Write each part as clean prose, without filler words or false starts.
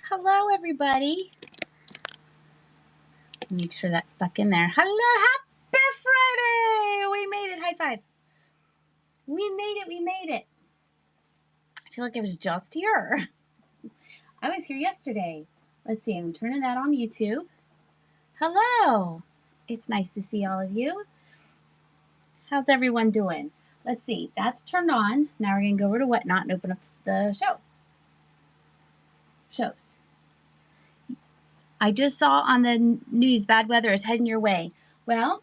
Hello, everybody. Make sure that's stuck in there. Hello, happy Friday! We made it. High five. We made it. We made it. I feel like I was just here. I was here yesterday. Let's see. I'm turning that on YouTube. Hello. It's nice to see all of you. How's everyone doing? Let's see. That's turned on. Now we're going to go over to Whatnot and open up the shows. I just saw on the news bad weather is heading your way. Well,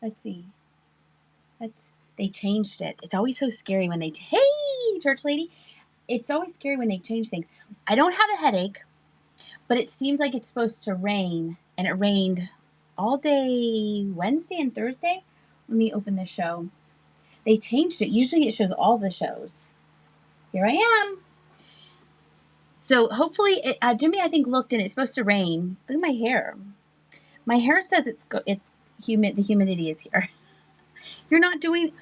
let's see. They changed it. It's always so scary when hey, church lady. It's always scary when they change things. I don't have a headache, but it seems like it's supposed to rain, and it rained all day Wednesday and Thursday. Let me open the show. They changed it. Usually it shows all the shows. Here I am. So hopefully, Jimmy, I think, looked, and it's supposed to rain. Look at my hair. My hair says it's humid. The humidity is here. You're not doing,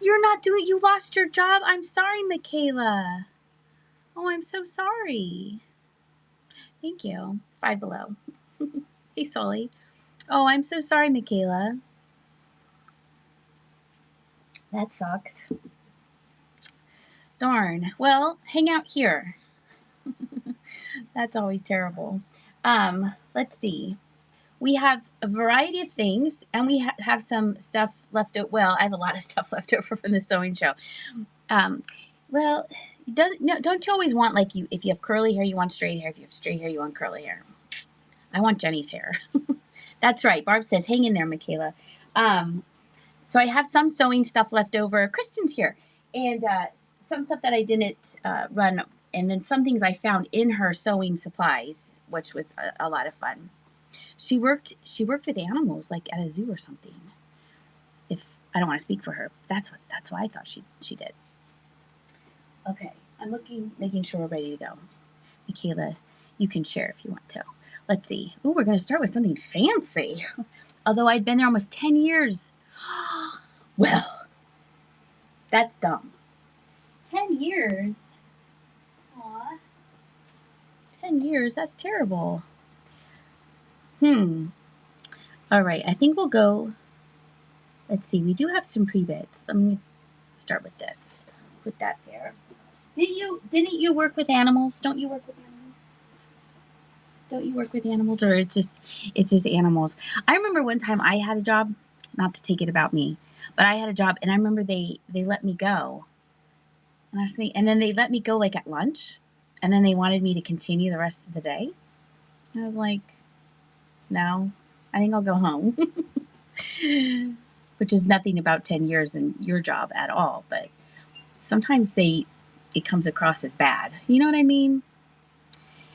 you lost your job. I'm sorry, Michaela. Oh, I'm so sorry. Thank you. Five Below. Hey, Sully. Oh, I'm so sorry, Michaela. That sucks. Darn. Well, hang out here. That's always terrible. Let's see. We have a variety of things, and we have some stuff left over. Well, I have a lot of stuff left over from the sewing show. Well, don't you always want, like, if you have curly hair, you want straight hair. If you have straight hair, you want curly hair. I want Jenny's hair. That's right. Barb says, hang in there, Michaela. So I have some sewing stuff left over. Kristen's here. And some stuff that I didn't run. And then some things I found in her sewing supplies, which was a lot of fun. She worked with animals, like at a zoo or something. If I don't want to speak for her, that's why I thought she did. Okay, I'm making sure we're ready to go. Michaela, you can share if you want to. Let's see. Ooh, we're going to start with something fancy. Although I'd been there almost 10 years. Well, that's dumb. 10 years? Aw. 10 years? That's terrible. All right, I think we'll go. Let's see. We do have some pre-bits. Let me start with this. Put that there. Didn't you work with animals? Don't you work with animals? Don't you work with animals, or it's just animals? I remember one time I had a job, not to take it about me, but I had a job, and I remember they let me go. And I was thinking, and then they let me go like at lunch, and then they wanted me to continue the rest of the day. And I was like, no, I think I'll go home. Which is nothing about 10 years in your job at all, but sometimes it comes across as bad. You know what I mean?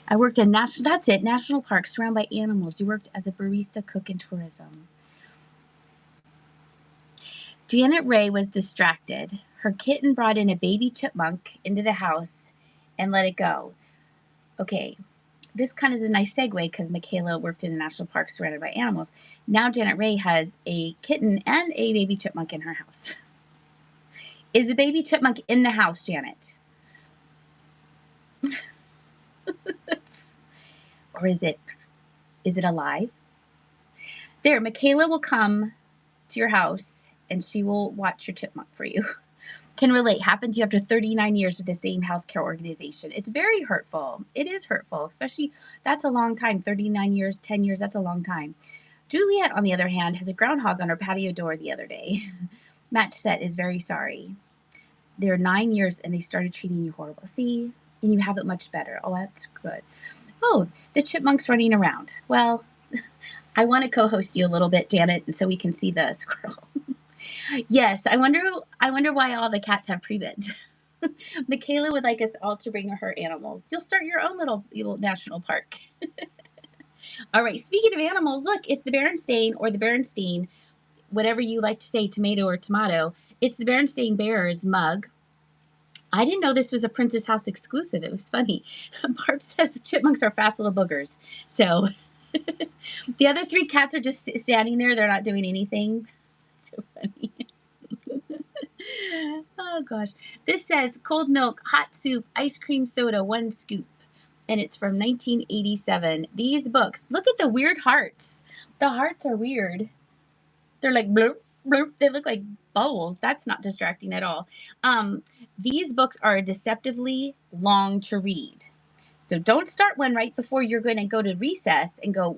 I worked in national parks surrounded by animals. You worked as a barista, cook, and tourism. Janet Ray was distracted. Her kitten brought in a baby chipmunk into the house and let it go. Okay, this kind of is a nice segue because Michaela worked in a national park surrounded by animals. Now Janet Ray has a kitten and a baby chipmunk in her house. Is the baby chipmunk in the house, Janet? Or is it alive? There, Michaela will come to your house and she will watch your chipmunk for you. Can relate. Happened to you after 39 years with the same healthcare organization. It's very hurtful. It is hurtful, especially that's a long time. 39 years, 10 years, that's a long time. Juliet, on the other hand, has a groundhog on her patio door the other day. Match Set is very sorry. They're 9 years and they started treating you horrible. See, and you have it much better. Oh, that's good. Oh, the chipmunk's running around. Well, I want to co-host you a little bit, Janet, and so we can see the squirrel. Yes, I wonder why all the cats have pre-beds. Michaela would like us all to bring her animals. You'll start your own little national park. All right, speaking of animals, look, it's the Berenstain or the Berenstein, whatever you like to say, tomato or tomato. It's the Berenstain Bears mug. I didn't know this was a Princess House exclusive. It was funny. Barb says the chipmunks are fast little boogers. So the other three cats are just standing there. They're not doing anything. So funny. Oh, gosh. This says cold milk, hot soup, ice cream soda, 1 scoop. and it's from 1987. These books, look at the weird hearts. The hearts are weird. They're like bloop, bloop. They look like bowls. That's not distracting at all. These books are deceptively long to read. So don't start one right before you're going to go to recess and go,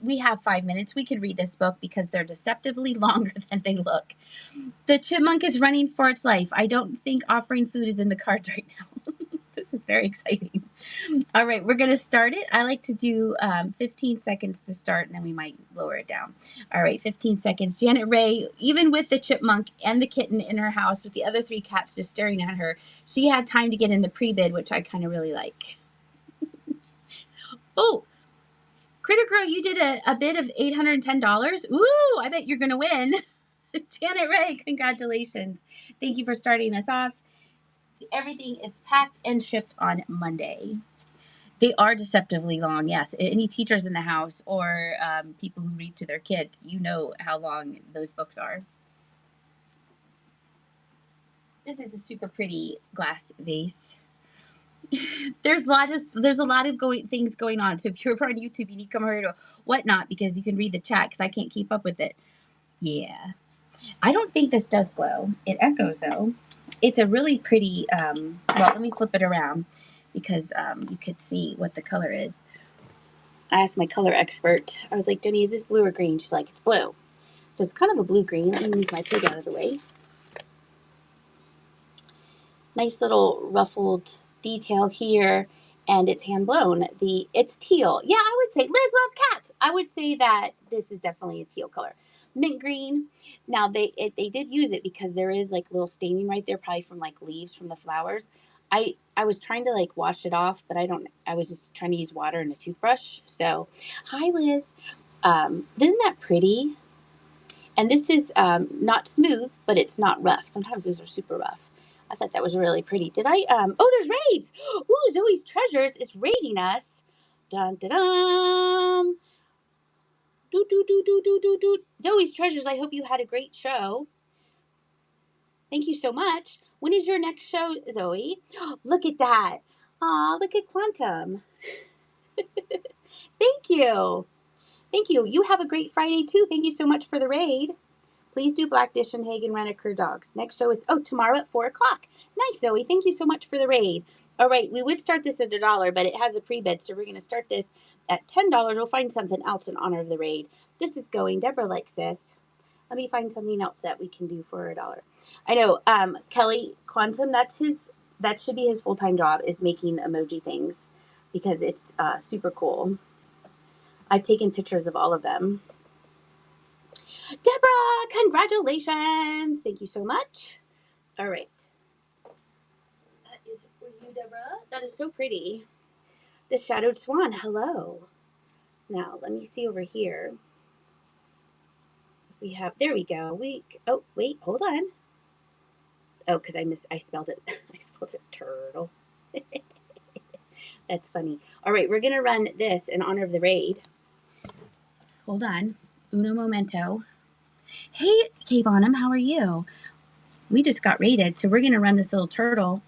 we have 5 minutes. We could read this book because they're deceptively longer than they look. The chipmunk is running for its life. I don't think offering food is in the cards right now. This is very exciting. All right, we're going to start it. I like to do 15 seconds to start, and then we might lower it down. All right, 15 seconds. Janet Ray, even with the chipmunk and the kitten in her house with the other 3 cats just staring at her, she had time to get in the pre-bid, which I kind of really like. Oh, Critter Girl, you did a bid of $810. Ooh, I bet you're going to win. Janet Ray, congratulations. Thank you for starting us off. Everything is packed and shipped on Monday. They are deceptively long, yes. Any teachers in the house or people who read to their kids, you know how long those books are. This is a super pretty glass vase. There's a lot of things going on. So if you're over on YouTube, you need to come over to Whatnot because you can read the chat because I can't keep up with it. Yeah. I don't think this does glow. It echoes though. It's a really pretty, well, let me flip it around because you could see what the color is. I asked my color expert. I was like, Jenny, is this blue or green? She's like, it's blue. So it's kind of a blue-green. Let me move my pig out of the way. Nice little ruffled detail here, and it's hand-blown. It's teal. Yeah, I would say, Liz loves cats. I would say that this is definitely a teal color. Mint green. Now, they did use it because there is like little staining right there, probably from like leaves from the flowers. I was trying to like wash it off, but I was just trying to use water and a toothbrush. So, hi, Liz. Isn't that pretty? And this is not smooth, but it's not rough. Sometimes those are super rough. I thought that was really pretty. Did I, oh, there's raids. Ooh, Zoe's Treasures is raiding us. Dun, dun, dun. Do, do, do, do, do, do, do. Zoe's Treasures, I hope you had a great show. Thank you so much. When is your next show, Zoe? Look at that. Aw, look at Quantum. Thank you. Thank you. You have a great Friday, too. Thank you so much for the raid. Please do Black Dish and Hagen Renaker dogs. Next show is, tomorrow at 4 o'clock. Nice, Zoe. Thank you so much for the raid. All right, we would start this at $1, but it has a pre-bid, so we're going to start this at $10. We'll find something else in honor of the raid. This is going. Deborah likes this. Let me find something else that we can do for $1. I know, Kelly Quantum, that should be his full-time job, is making emoji things because it's super cool. I've taken pictures of all of them. Deborah, congratulations. Thank you so much. All right. That is for you, Deborah. That is so pretty. The Shadowed Swan. Hello. Now, let me see over here. We have, there we go. Oh, wait, hold on. Oh, because I spelled it. I spelled it turtle. That's funny. All right, we're going to run this in honor of the raid. Hold on. Uno momento. Hey, Kay Bonham, how are you? We just got raided, so we're going to run this little turtle.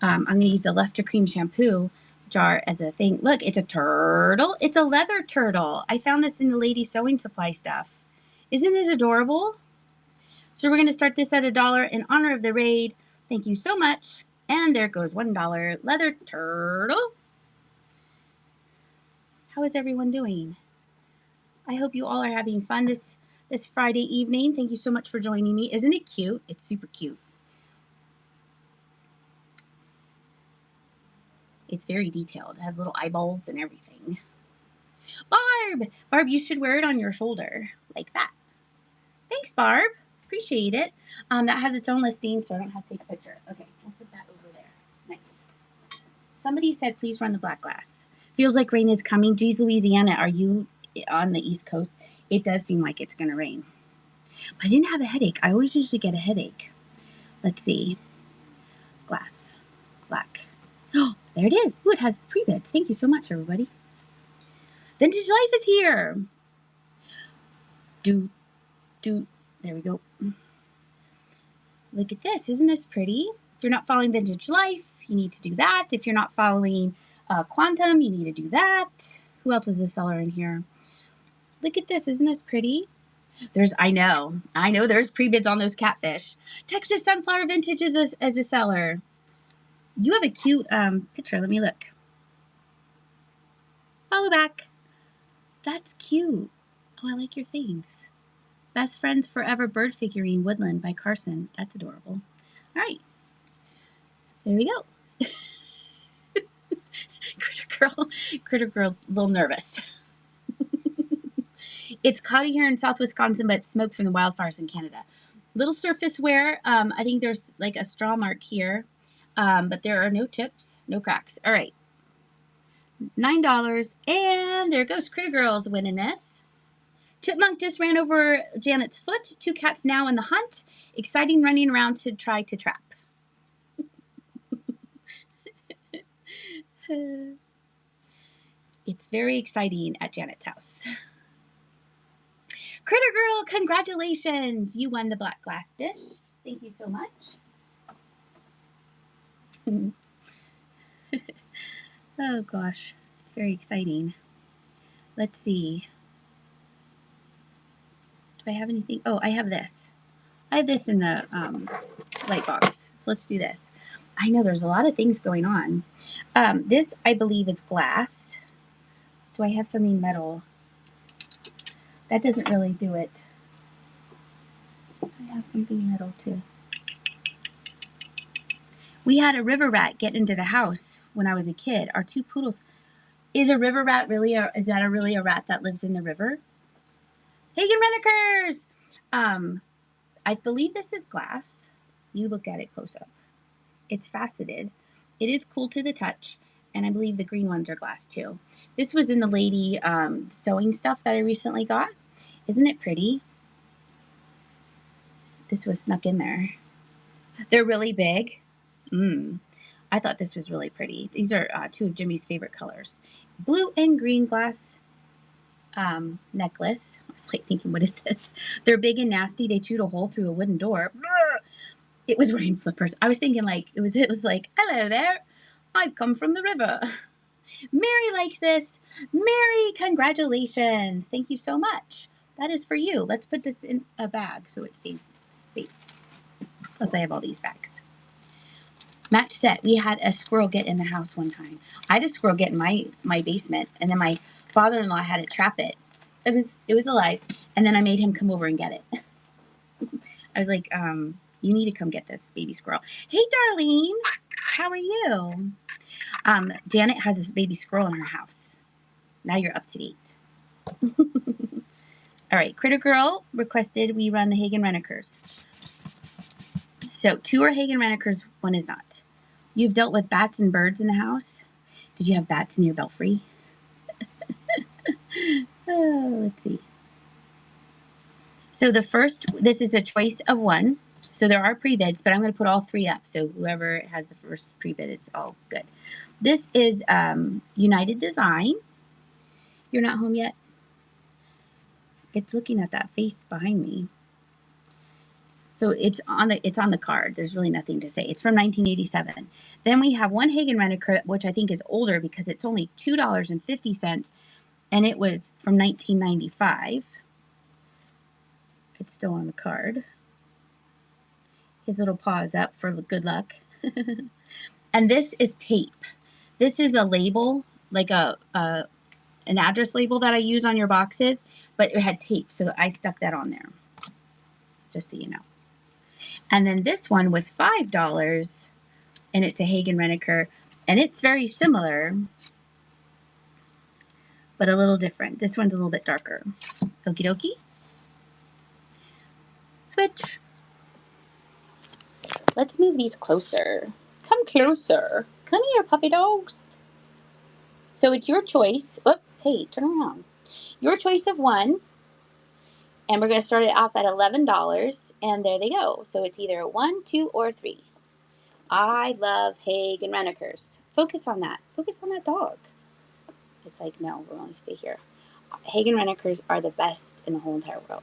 I'm going to use the Luster Cream shampoo jar as a thing. Look, it's a turtle. It's a leather turtle. I found this in the lady sewing supply stuff. Isn't it adorable? So we're going to start this at $1 in honor of the raid. Thank you so much. And there goes $1 leather turtle. How is everyone doing? I hope you all are having fun this Friday evening. Thank you so much for joining me. Isn't it cute? It's super cute. It's very detailed. It has little eyeballs and everything. Barb, you should wear it on your shoulder like that. Thanks, Barb. Appreciate it. That has its own listing, so I don't have to take a picture. Okay, we'll put that over there. Nice. Somebody said, please run the black glass. Feels like rain is coming. Geez, Louisiana, are you on the East Coast? It does seem like it's going to rain. I didn't have a headache. I always usually get a headache. Let's see. Glass. Black. Oh, there it is. Ooh, it has pre-bids. Thank you so much, everybody. Vintage Life is here. There we go. Look at this. Isn't this pretty? If you're not following Vintage Life, you need to do that. If you're not following Quantum, you need to do that. Who else is a seller in here? Look at this. Isn't this pretty? I know there's pre-bids on those catfish. Texas Sunflower Vintage is as a seller. You have a cute picture. Let me look. Follow back. That's cute. Oh, I like your things. Best Friends Forever bird figurine Woodland by Carson. That's adorable. All right. There we go. Critter Girl's a little nervous. It's cloudy here in South Wisconsin, but smoke from the wildfires in Canada. Little surface wear. I think there's like a straw mark here, but there are no chips, no cracks. All right. $9. And there goes Critter Girls winning this. Chipmunk just ran over Janet's foot. 2 cats now in the hunt. Exciting running around to try to trap. It's very exciting at Janet's house. Critter Girl, congratulations! You won the black glass dish. Thank you so much. Oh gosh, it's very exciting. Let's see. Do I have anything? Oh, I have this. I have this in the light box. So let's do this. I know there's a lot of things going on. This, I believe, is glass. Do I have something metal? That doesn't really do it. I have something metal too. We had a river rat get into the house when I was a kid. Our 2 poodles. Is a river rat really is that really a rat that lives in the river? Hagen Renekers! I believe this is glass. You look at it close up. It's faceted. It is cool to the touch, and I believe the green ones are glass too. This was in the lady sewing stuff that I recently got. Isn't it pretty? This was snuck in there. They're really big. I thought this was really pretty. These are 2 of Jimmy's favorite colors. Blue and green glass necklace. I was like thinking, what is this? They're big and nasty. They chewed a hole through a wooden door. It was wearing flippers. I was thinking like, it was like, hello there. I've come from the river. Mary likes this. Mary, congratulations. Thank you so much. That is for you. Let's put this in a bag so it stays safe. Plus I have all these bags. Match set. We had a squirrel get in the house one time. I had a squirrel get in my basement, and then my father-in-law had to trap it. It was alive, and then I made him come over and get it. I was like, you need to come get this baby squirrel. Hey, Darlene. How are you? Janet has this baby squirrel in her house. Now you're up to date. All right. Critter Girl requested we run the Hagen Renekers. So 2 are Hagen Renekers, 1 is not. You've dealt with bats and birds in the house. Did you have bats in your belfry? Let's see. So the first, this is a choice of 1. So there are pre-bids, but I'm going to put all 3 up. So whoever has the first pre-bid, it's all good. This is United Design. You're not home yet? It's looking at that face behind me. So it's on the card. There's really nothing to say. It's from 1987. Then we have 1 Hagen Renaker, which I think is older because it's only $2.50, and it was from 1995. It's still on the card. His little paw is up for good luck. And this is tape. This is a label, like an address label that I use on your boxes, but it had tape, so I stuck that on there, just so you know. And then this one was $5, and it's a Hagen Renaker, and it's very similar, but a little different. This one's a little bit darker. Okie dokie. Switch. Let's move these closer. Come closer. Come here, puppy dogs. So it's your choice. Oh, hey, turn around. Your choice of 1. And we're going to start it off at $11. And there they go. So it's either 1, 2, or 3. I love Hagen Renekers. Focus on that. Focus on that dog. It's like, no, we'll only stay here. Hagen Renekers are the best in the whole entire world.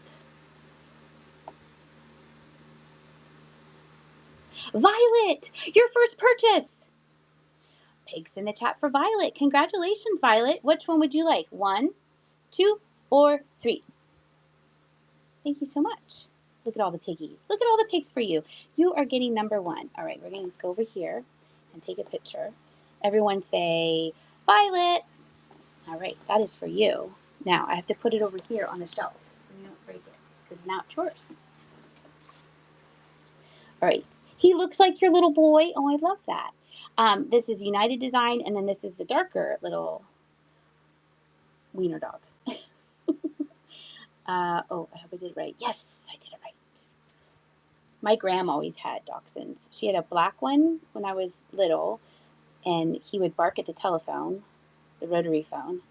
Violet, your first purchase. Pigs in the chat for Violet. Congratulations, Violet. Which one would you like? 1, 2, or 3? Thank you so much. Look at all the piggies. Look at all the pigs for you. You are getting number 1. All right, we're going to go over here and take a picture. Everyone say, Violet. All right, that is for you. Now, I have to put it over here on the shelf so you don't break it because now it's yours. All right. He looks like your little boy. Oh, I love that. This is United Design, and then this is the darker little wiener dog. Oh, I hope I did it right. Yes, I did it right. My grandma always had dachshunds. She had a black one when I was little, and he would bark at the telephone, the rotary phone.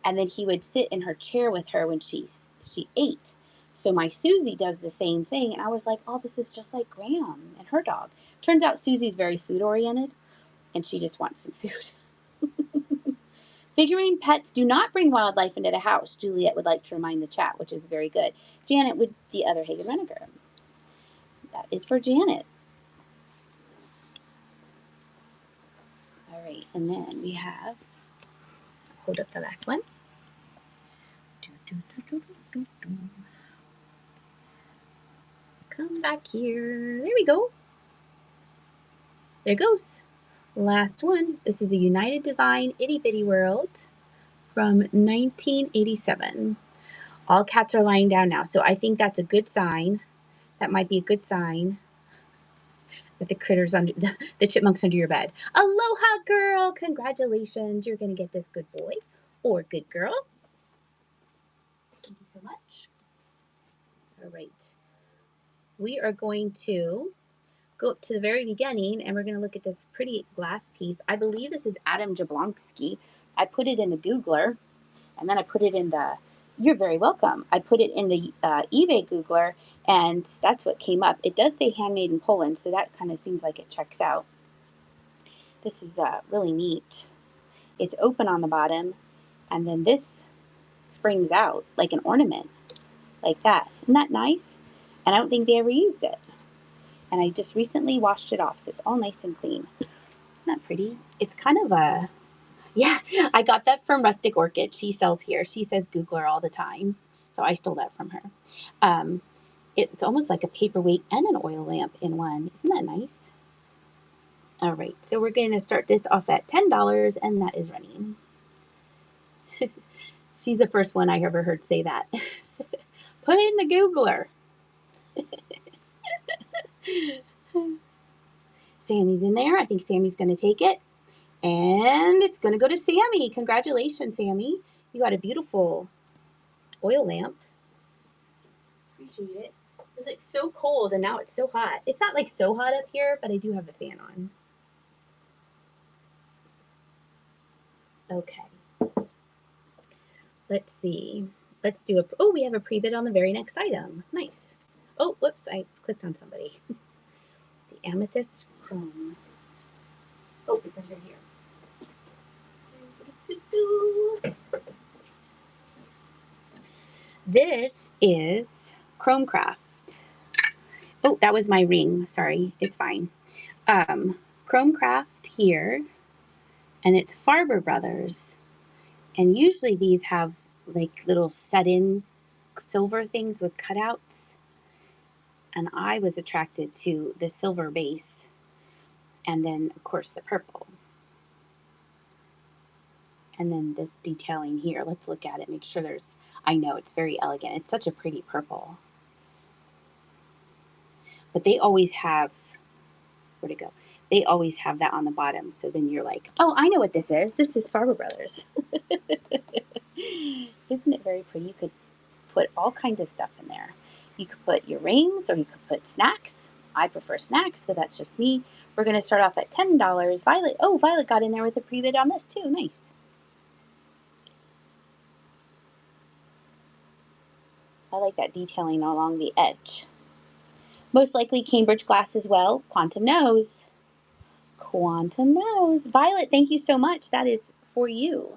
And then he would sit in her chair with her when she ate. So my Susie does the same thing, and I was like, oh, this is just like Graham and her dog. Turns out Susie's very food oriented, and she just wants some food. Figurine pets do not bring wildlife into the house. Juliet would like to remind the chat, which is very good. Janet would the other Hagen Renaker. That is for Janet. All right, and then we have, hold up the last one. Come back here. There we go. There goes. Last one. This is a United Design Itty Bitty World from 1987. All cats are lying down now, so I think that's a good sign. That might be a good sign that the critters under the chipmunks under your bed. Aloha, girl! Congratulations, you're gonna get this good boy or good girl. Thank you so much. All right, we are going to go up to the very beginning, and we're going to look at this pretty glass piece. I believe this is Adam Jablonski. I put it in the Googler, and then I put it in the, you're very welcome. I put it in the eBay Googler, and that's what came up. It does say handmade in Poland, so that kind of seems like it checks out. This is really neat. It's open on the bottom, and then this springs out like an ornament, like that. Isn't that nice? And I don't think they ever used it. And I just recently washed it off, so it's all nice and clean. Isn't that pretty? It's kind of a, yeah, I got that from Rustic Orchid. She sells here. She says Googler all the time, so I stole that from her. It's almost like a paperweight and an oil lamp in one. Isn't that nice? All right, so we're going to start this off at $10, and that is running. She's the first one I ever heard say that. Put in the Googler. Sammy's in there. I think Sammy's going to take it. And it's going to go to Sammy. Congratulations, Sammy. You got a beautiful oil lamp. Appreciate it. It's like so cold, and now it's so hot. It's not like so hot up here, but I do have the fan on. Okay. Let's see. Let's do a, oh, we have a pre-bid on the very next item. Nice. Oh, whoops, I clicked on somebody. The amethyst chrome. Oh, it's under here. This is Chrome Craft. Oh, that was my ring. Sorry, it's fine. Chrome Craft here, and it's Farber Brothers. And usually these have like little set-in silver things with cutouts. And I was attracted to the silver base, and then of course the purple. And then this detailing here, let's look at it, make sure there's, I know it's very elegant. It's such a pretty purple. But they always have, where'd it go? They always have that on the bottom. So then you're like, oh, I know what this is. This is Farber Brothers. Isn't it very pretty? You could put all kinds of stuff in there. You could put your rings, or you could put snacks. I prefer snacks, but that's just me. We're going to start off at $10. Violet, oh, Violet got in there with a pre-bid on this too. Nice. I like that detailing along the edge. Most likely Cambridge glass as well. Quantum nose. Quantum nose. Violet, thank you so much. That is for you.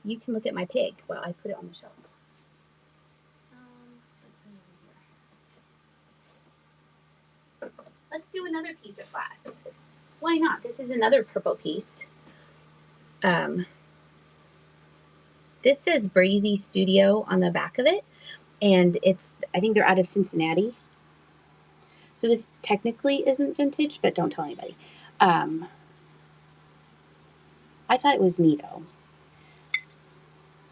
You can look at my pig while I put it on the shelf. Let's do another piece of glass. Why not? This is another purple piece. This says Brazy Studio on the back of it, and I think they're out of Cincinnati. So this technically isn't vintage, but don't tell anybody. I thought it was neato.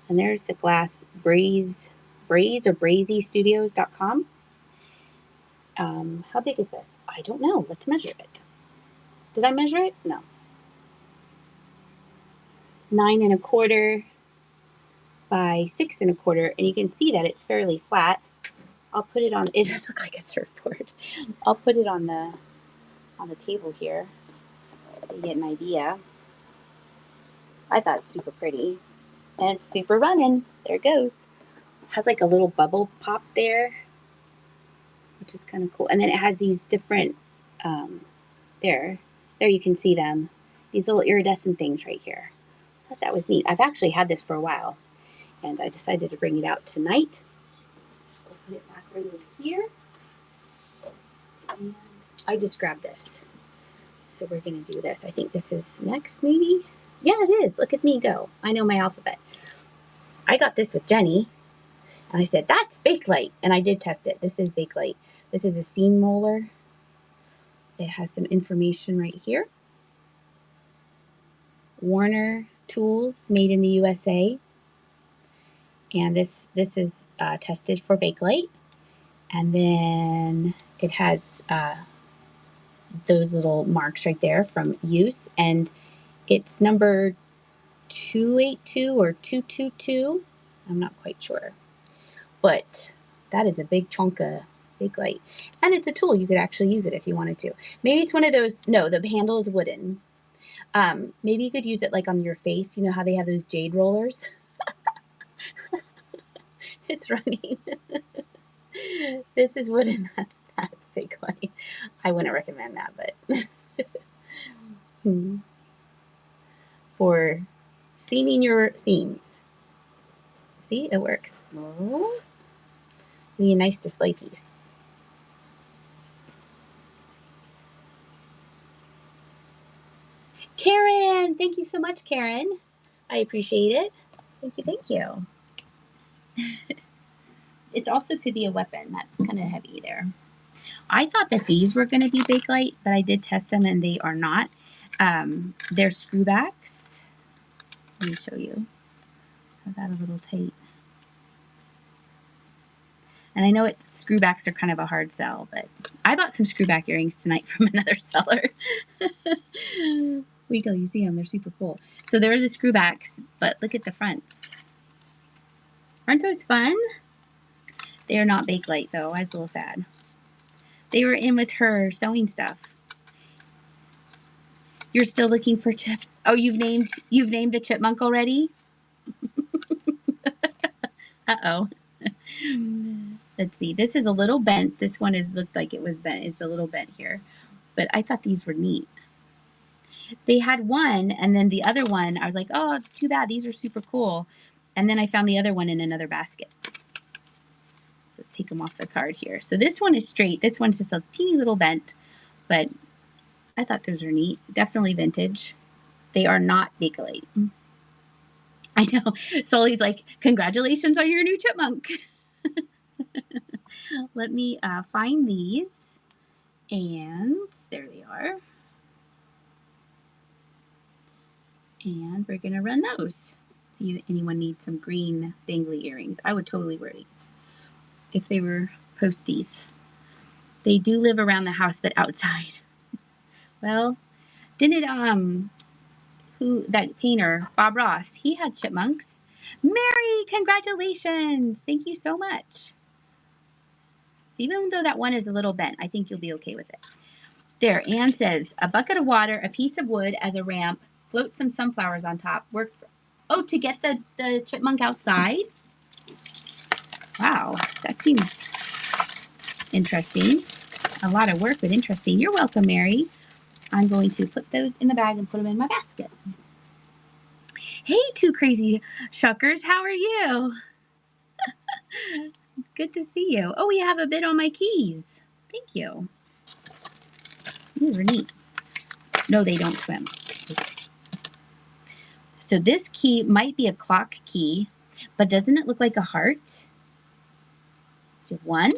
And there's the glass Braze or brazystudios.com. How big is this? I don't know. Let's measure it. Did I measure it? No. 9 1/4 by 6 1/4, and you can see that it's fairly flat. I'll put it on. It does look like a surfboard. I'll put it on the table here to get an idea. I thought it's super pretty, and it's super running. There it goes. It has like a little bubble pop there, which is kind of cool. And then it has these different. There you can see them. These little iridescent things right here. I thought that was neat. I've actually had this for a while, and I decided to bring it out tonight. I'll put it back right over here. And I just grabbed this. So we're going to do this. I think this is next, maybe? Yeah, it is. Look at me go. I know my alphabet. I got this with Jenny, and I said, that's Bakelite. And I did test it. This is Bakelite. This is a seam roller. It has some information right here. Warner Tools, made in the USA. And this is tested for Bakelite. And then it has those little marks right there from use. And it's number 282 or 222. I'm not quite sure. But that is a big chunk of Bakelite. And it's a tool. You could actually use it if you wanted to. Maybe it's one of those. No, the handle is wooden. Maybe you could use it like on your face. You know how they have those jade rollers? It's running. This is wooden. That's Bakelite. I wouldn't recommend that, but for seaming your seams. See, it works. Be a nice display piece. Karen, thank you so much, Karen. I appreciate it. Thank you. It also could be a weapon. That's kind of heavy there. I thought that these were going to be Bakelite, but I did test them and they are not. They're screwbacks. Let me show you. I got a little tight. And I know screwbacks are kind of a hard sell, but I bought some screwback earrings tonight from another seller. Wait till you see them. They're super cool. So they're the screwbacks, but look at the fronts. Aren't those fun? They are not Bakelite, though. I was a little sad. They were in with her sewing stuff. You're still looking for Chip? Oh, you've named the chipmunk already? Uh-oh. Let's see. This is a little bent. This one looked like it was bent. It's a little bent here. But I thought these were neat. They had one, and then the other one, I was like, oh, too bad. These are super cool. And then I found the other one in another basket. So let's take them off the card here. So this one is straight. This one's just a teeny little bent. But I thought those were neat. Definitely vintage. They are not Bakelite. I know. Sully's like, congratulations on your new chipmunk. Let me find these. And there they are. And we're going to run those. See if anyone needs some green dangly earrings. I would totally wear these if they were posties. They do live around the house, but outside. Well, didn't that painter, Bob Ross, he had chipmunks. Mary, congratulations. Thank you so much. So even though that one is a little bent, I think you'll be okay with it. There, Anne says, a bucket of water, a piece of wood as a ramp, float some sunflowers on top. To get the chipmunk outside? Wow, that seems interesting. A lot of work, but interesting. You're welcome, Mary. I'm going to put those in the bag and put them in my basket. Hey, two crazy shuckers. How are you? Good to see you. Oh, we have a bid on my keys. Thank you. These are neat. No, they don't swim. So this key might be a clock key, but doesn't it look like a heart? So 1.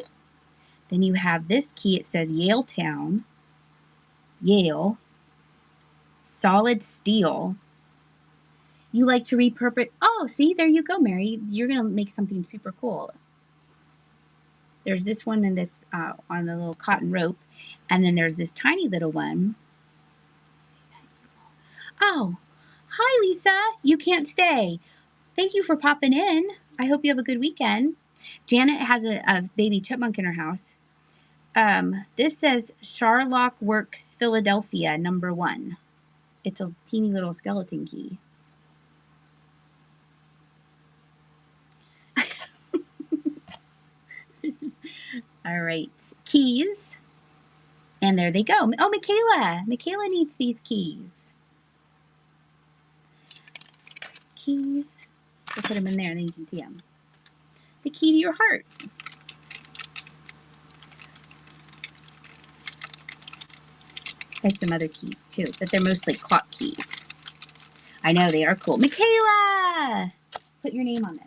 Then you have this key. It says Yale Town, Yale, solid steel. You like to repurpose. Oh, see, there you go, Mary. You're going to make something super cool. There's this one and this on the little cotton rope. And then there's this tiny little one. Oh, hi, Lisa. You can't stay. Thank you for popping in. I hope you have a good weekend. Janet has a baby chipmunk in her house. This says Sharlock Works Philadelphia #1. It's a teeny little skeleton key. All right, keys. And there they go. Oh, Michaela. Michaela needs these keys. Keys. We'll put them in there and then you can see them. The key to your heart. There's some other keys too, but they're mostly clock keys. I know, they are cool. Michaela! Put your name on this.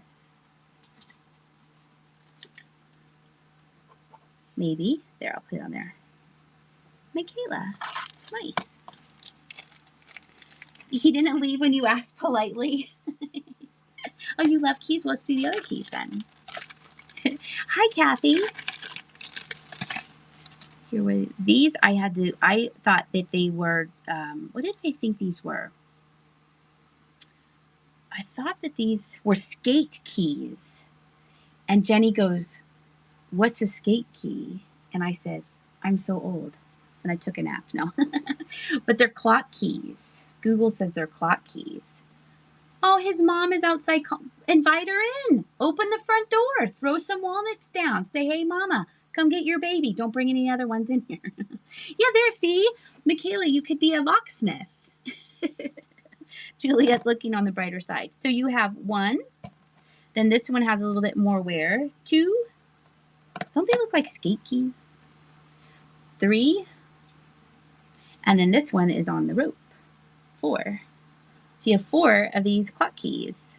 Maybe. There, I'll put it on there. Michaela. Nice. He didn't leave when you asked politely. Oh, you love keys? Well, let's do the other keys then. Hi, Kathy. Here were these. I thought that they were, what did I think these were? I thought that these were skate keys. And Jenny goes, what's a skate key? And I said, I'm so old. And I took a nap. No. But they're clock keys. Google says they're clock keys. Oh, his mom is outside. Invite her in. Open the front door. Throw some walnuts down. Say, hey, mama, come get your baby. Don't bring any other ones in here. Yeah, there, see? Michaela, you could be a locksmith. Juliet looking on the brighter side. So you have 1. Then this one has a little bit more wear. 2. Don't they look like skate keys? 3. And then this one is on the rope. 4. So you have 4 of these clock keys.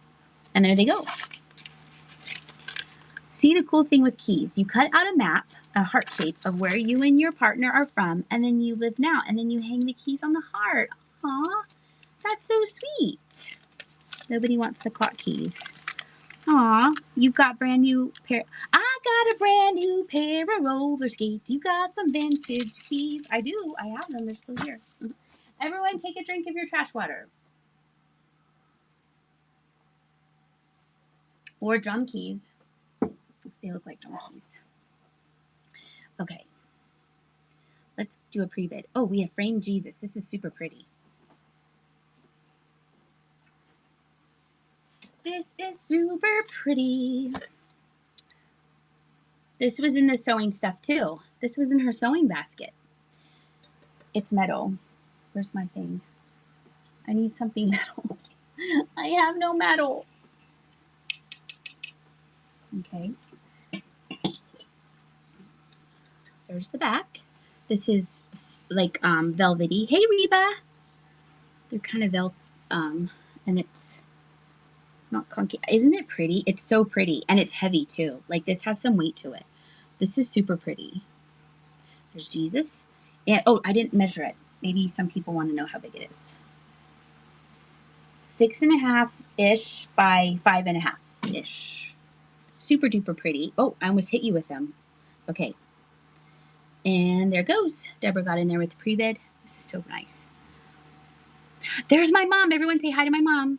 And there they go. See the cool thing with keys? You cut out a map, a heart shape of where you and your partner are from, and then you live now, and then you hang the keys on the heart. Aw, that's so sweet. Nobody wants the clock keys. Aw, you've got brand new pair. I got a brand new pair of roller skates. You got some vintage keys. I do. I have them. They're still here. Everyone take a drink of your trash water. Or drum keys. They look like drum keys. Okay. Let's do a pre-bid. Oh, we have framed Jesus. This is super pretty. This is super pretty. This was in the sewing stuff too. This was in her sewing basket. It's metal. Where's my thing? I need something metal. I have no metal. Okay. There's the back. This is like velvety. Hey, Reba. They're kind of and it's not clunky. Isn't it pretty? It's so pretty. And it's heavy too. Like this has some weight to it. This is super pretty. There's Jesus. And oh, I didn't measure it. Maybe some people want to know how big it is. 6.5-ish by 5.5-ish. Super duper pretty. Oh, I almost hit you with them. Okay. And there goes. Deborah got in there with the pre-bid. This is so nice. There's my mom. Everyone say hi to my mom.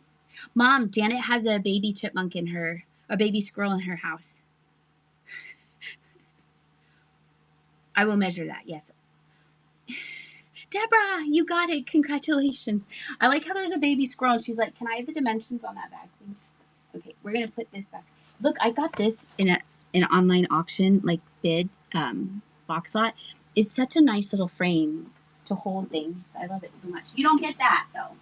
Mom, Janet has a baby chipmunk in her, a baby squirrel in her house. I will measure that, yes. Deborah, you got it. Congratulations. I like how there's a baby squirrel. And she's like, can I have the dimensions on that bag, please? Okay, we're going to put this back. Look, I got this in an online auction, like bid box lot. It's such a nice little frame to hold things. I love it so much. You don't get that, though.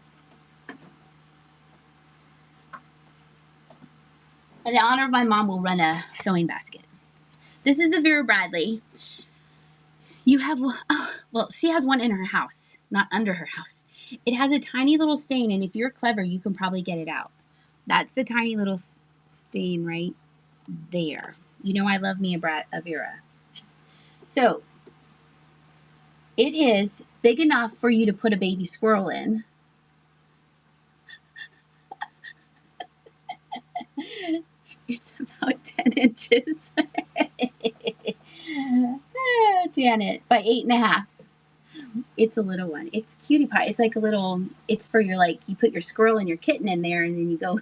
In honor of my mom, we'll run a sewing basket. This is a Vera Bradley. You have, well, she has one in her house. not under her house. It has a tiny little stain, and if you're clever, you can probably get it out. That's the tiny little stain right there. You know I love me a Vera. So it is big enough for you to put a baby squirrel in. It's about 10 inches. Janet, by 8.5. It's a little one. It's cutie pie. It's like a little, it's for your, like, you put your squirrel and your kitten in there and then you go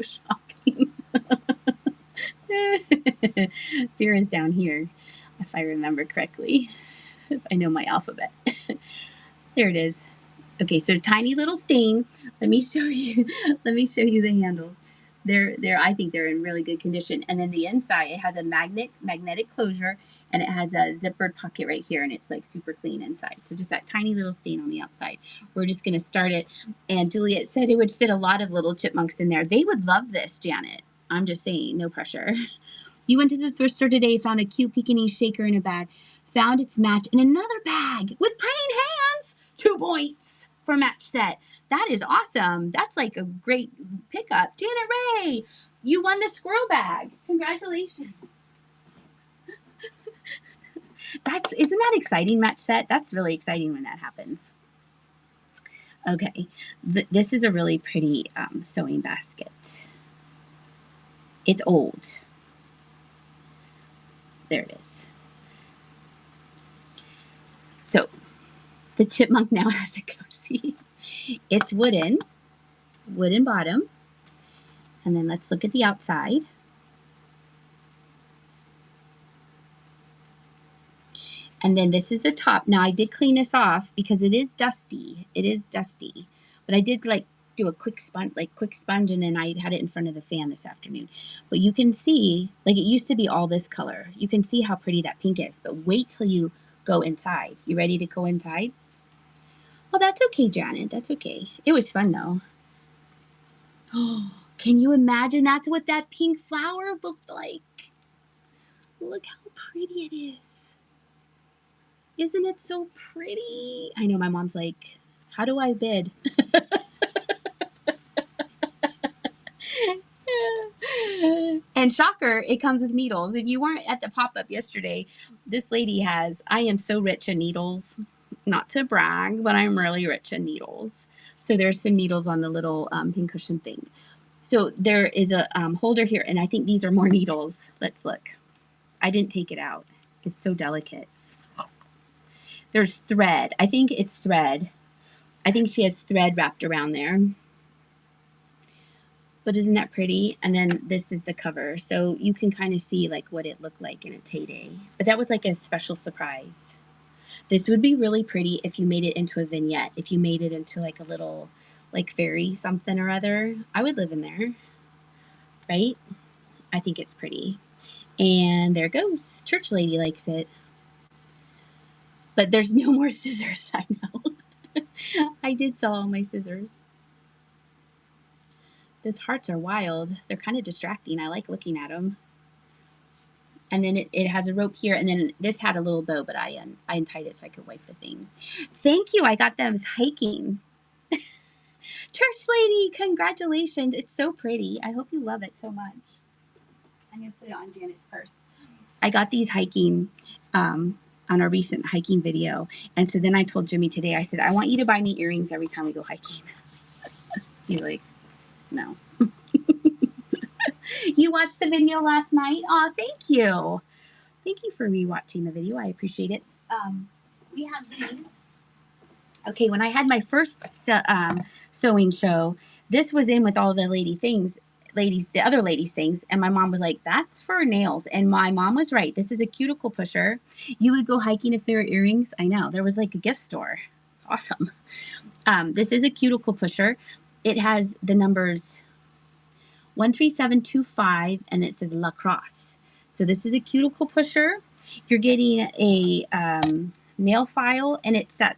shopping. Vera's down here, if I remember correctly, if I know my alphabet. There it is. Okay, so tiny little stain. Let me show you. Let me show you the handles. They're I think they're in really good condition. And then the inside, it has a magnetic closure, and it has a zippered pocket right here, and it's like super clean inside. So just that tiny little stain on the outside. We're just gonna start it. And Juliet said it would fit a lot of little chipmunks in there. They would love this, Janet. I'm just saying, no pressure. You went to the thrift store today, found a cute Pekingese shaker in a bag, found its match in another bag with praying hands. 2 points for match set. That is awesome. That's like a great pickup. Janet Ray, you won the squirrel bag. Congratulations. Isn't that exciting, match set? That's really exciting when that happens. Okay, this is a really pretty sewing basket. It's old. There it is. So the chipmunk now has a cozy. It's wooden bottom. And then let's look at the outside. And then this is the top. Now I did clean this off because it is dusty. It is dusty. But I did like do a quick sponge, and then I had it in front of the fan this afternoon. But you can see, like, it used to be all this color. You can see how pretty that pink is. But wait till you go inside. You ready to go inside? Oh, that's okay, Janet. That's okay. It was fun though. Oh, can you imagine that's what that pink flower looked like? Look how pretty it is. Isn't it so pretty? I know my mom's like, how do I bid? And shocker, it comes with needles. If you weren't at the pop-up yesterday, this lady has, I am so rich in needles. Not to brag, but I'm really rich in needles. So there's some needles on the little pincushion thing. So there is a holder here, and I think these are more needles. Let's look. I didn't take it out. It's so delicate. There's thread. I think it's thread. I think she has thread wrapped around there. But isn't that pretty? And then this is the cover. So you can kind of see like what it looked like in its heyday. But that was like a special surprise. This would be really pretty if you made it into a vignette. If you made it into like a little like fairy something or other. I would live in there. Right? I think it's pretty. And there it goes. Church lady likes it. But there's no more scissors, I know. I did sell all my scissors. Those hearts are wild. They're kind of distracting. I like looking at them. And then it has a rope here. And then this had a little bow, but I untied it so I could wipe the things. Thank you. I got them hiking. Church lady, congratulations. It's so pretty. I hope you love it so much. I'm going to put it on Janet's purse. I got these hiking on our recent hiking video. And so then I told Jimmy today, I said, I want you to buy me earrings every time we go hiking. He's like, no. You watched the video last night? Aw, thank you. Thank you for rewatching the video. I appreciate it. We have these. Okay, when I had my first sewing show, this was in with all the the other ladies' things, and my mom was like, that's for nails. And my mom was right. This is a cuticle pusher. You would go hiking if there were earrings. I know. There was like a gift store. It's awesome. This is a cuticle pusher. It has the numbers 13725, and it says lacrosse. So this is a cuticle pusher. You're getting a nail file, and it's that,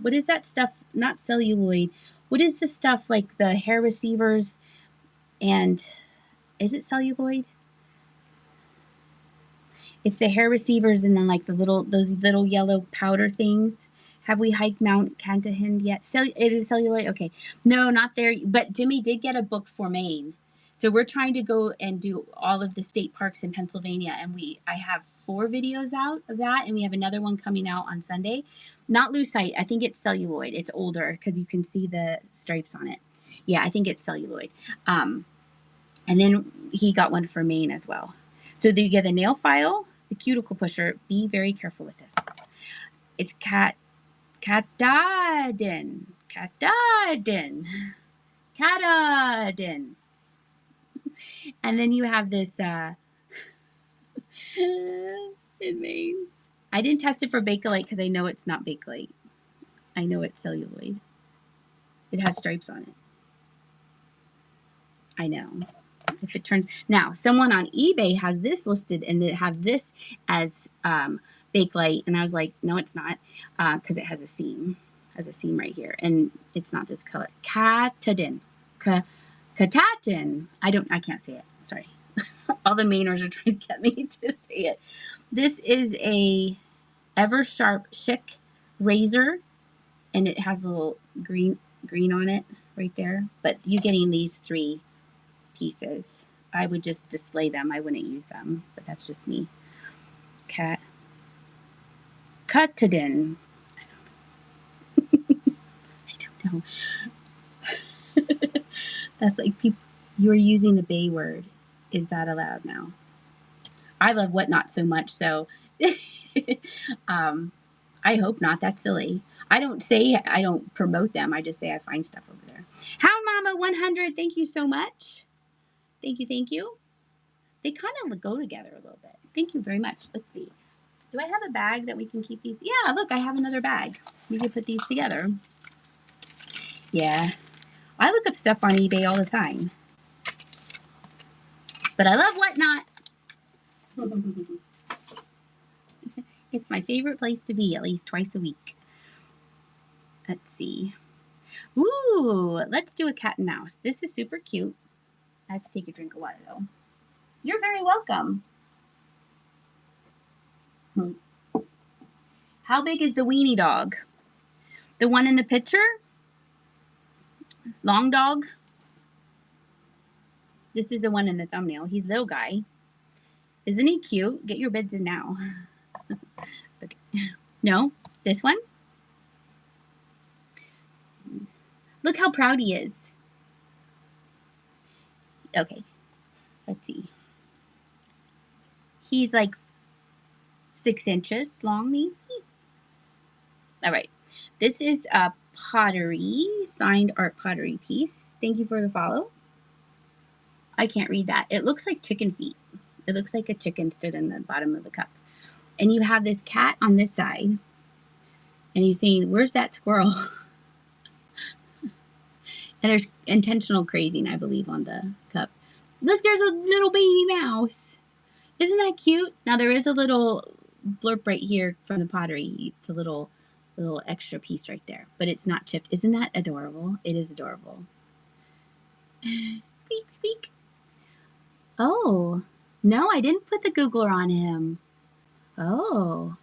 what is that stuff? Not celluloid. What is the stuff like the hair receivers? And is it celluloid? It's the hair receivers, and then like those little yellow powder things Have we hiked Mount Cantahin yet? It is celluloid? Okay. No, not there. But Jimmy did get a book for Maine. So we're trying to go and do all of the state parks in Pennsylvania. And I have 4 videos out of that. And we have another one coming out on Sunday. Not lucite. I think it's celluloid. It's older because you can see the stripes on it. Yeah, I think it's celluloid. And then he got one for Maine as well. So you get the nail file, the cuticle pusher. Be very careful with this. It's Katahdin. And then you have this in Maine. I didn't test it for Bakelite because I know it's not Bakelite. I know it's celluloid. It has stripes on it. I know. If it turns now, someone on eBay has this listed and they have this as Bakelite, and I was like, no, it's not, because it has a seam. Has a seam right here, and it's not this color. Katahdin. Katahdin. I can't say it. Sorry. All the Mainers are trying to get me to say it. This is a Ever Sharp Chic razor, and it has a little green on it right there. But you getting these 3 pieces. I would just display them. I wouldn't use them, but that's just me. Katahdin. I don't know. That's like people. You're using the Bay word. Is that allowed now? I love Whatnot so much, so I hope not. That's silly. I don't promote them. I just say I find stuff over there. Hound Mama 100. Thank you so much. Thank you. They kind of go together a little bit. Thank you very much. Let's see. Do I have a bag that we can keep these? Yeah, look, I have another bag. We can put these together. Yeah. I look up stuff on eBay all the time. But I love Whatnot. It's my favorite place to be, at least twice a week. Let's see. Ooh, let's do a cat and mouse. This is super cute. I have to take a drink of water, though. You're very welcome. How big is the weenie dog? The one in the picture? Long dog? This is the one in the thumbnail. He's a little guy. Isn't he cute? Get your bids in now. Okay. No? This one? Look how proud he is. Okay. Let's see. He's like 6 inches long, maybe. All right. This is a Pottery, signed art pottery piece. Thank you for the follow. I can't read that. It looks like chicken feet. It looks like a chicken stood in the bottom of the cup. And you have this cat on this side. And he's saying, where's that squirrel? And there's intentional crazing, I believe, on the cup. Look, there's a little baby mouse. Isn't that cute? Now, there is a little blurb right here from the pottery. It's a little extra piece right there. But it's not chipped. Isn't that adorable? It is adorable. Squeak, squeak. Oh, no, I didn't put the Googler on him. Oh,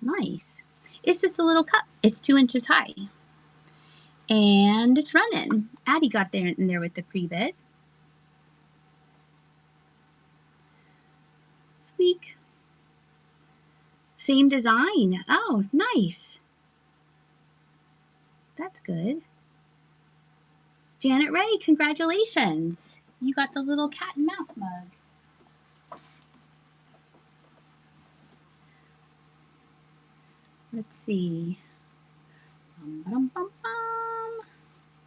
nice. It's just a little cup. It's 2 inches high. And it's running. Addie got there in there with the pre-bid. Squeak. Same design. Oh, nice. That's good. Janet Ray, congratulations. You got the little cat and mouse mug. Let's see.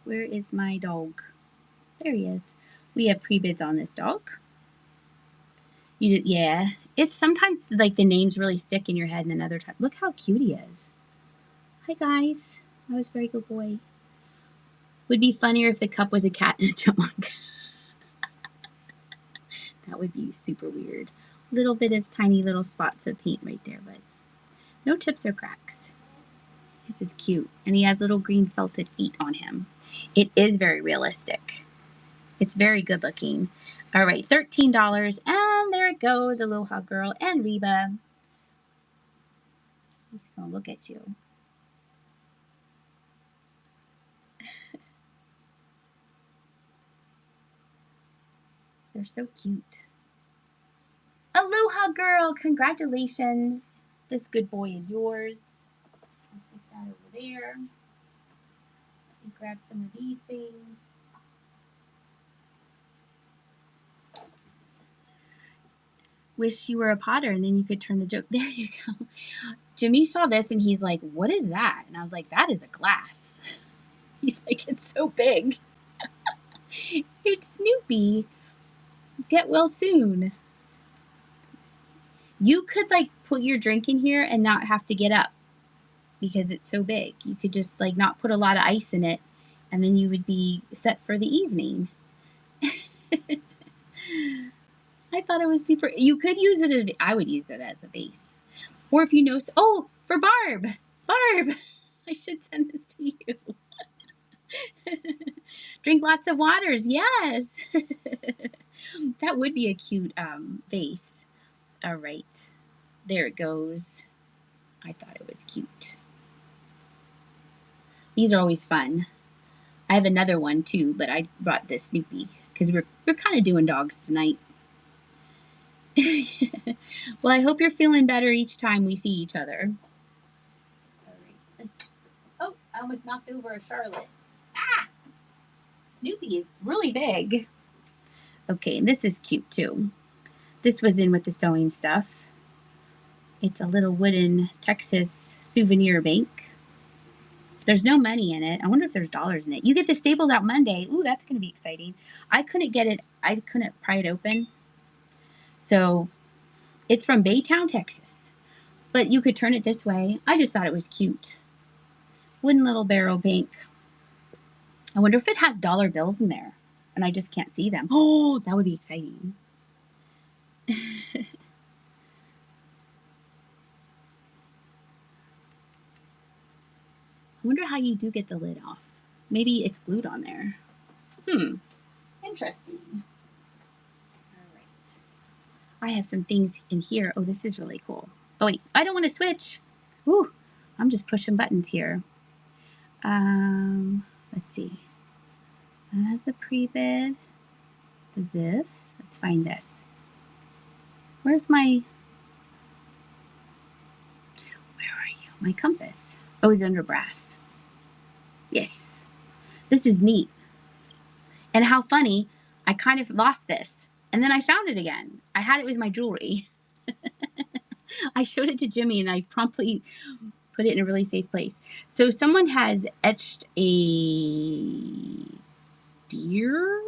Where is my dog? There he is. We have pre-bids on this dog. Yeah. It's sometimes like the names really stick in your head, and another time. Look how cute he is. Hi guys. I was a very good boy. Would be funnier if the cup was a cat and a chipmunk. That would be super weird. Little bit of tiny little spots of paint right there, but no chips or cracks. This is cute. And he has little green felted feet on him. It is very realistic. It's very good looking. All right, $13. And there it goes. Aloha Girl and Reba. Oh, look at you. They're so cute. Aloha, girl. Congratulations. This good boy is yours. I'll stick that over there. Let me grab some of these things. Wish you were a potter and then you could turn the joke. There you go. Jimmy saw this and he's like, what is that? And I was like, that is a glass. He's like, it's so big. It's Snoopy. Get well soon. You could like put your drink in here and not have to get up because it's so big. You could just like not put a lot of ice in it and then you would be set for the evening. I thought it was super. You could use it. I would use it as a base. Or if you know. Oh, for Barb. Barb. I should send this to you. Drink lots of waters. Yes. That would be a cute vase. All right. There it goes. I thought it was cute. These are always fun. I have another one too, but I brought this Snoopy because we're kind of doing dogs tonight. Well, I hope you're feeling better each time we see each other. All right. Oh, I almost knocked over a Charlotte. Ah! Snoopy is really big. Okay, and this is cute too. This was in with the sewing stuff. It's a little wooden Texas souvenir bank. There's no money in it. I wonder if there's dollars in it. You get this stapled out Monday. Ooh, that's going to be exciting. I couldn't get it. I couldn't pry it open. So it's from Baytown, Texas. But you could turn it this way. I just thought it was cute. Wooden little barrel bank. I wonder if it has dollar bills in there. And I just can't see them. Oh, that would be exciting. I wonder how you do get the lid off. Maybe it's glued on there. Interesting. All right. I have some things in here. Oh, this is really cool. Oh, wait. I don't want to switch. Ooh, I'm just pushing buttons here. Let's see. That's a pre-bid. Does this? Let's find this. Where's my... Where are you? My compass. Oh, it's under brass. Yes. This is neat. And how funny, I kind of lost this. And then I found it again. I had it with my jewelry. I showed it to Jimmy and I promptly put it in a really safe place. So someone has etched a deer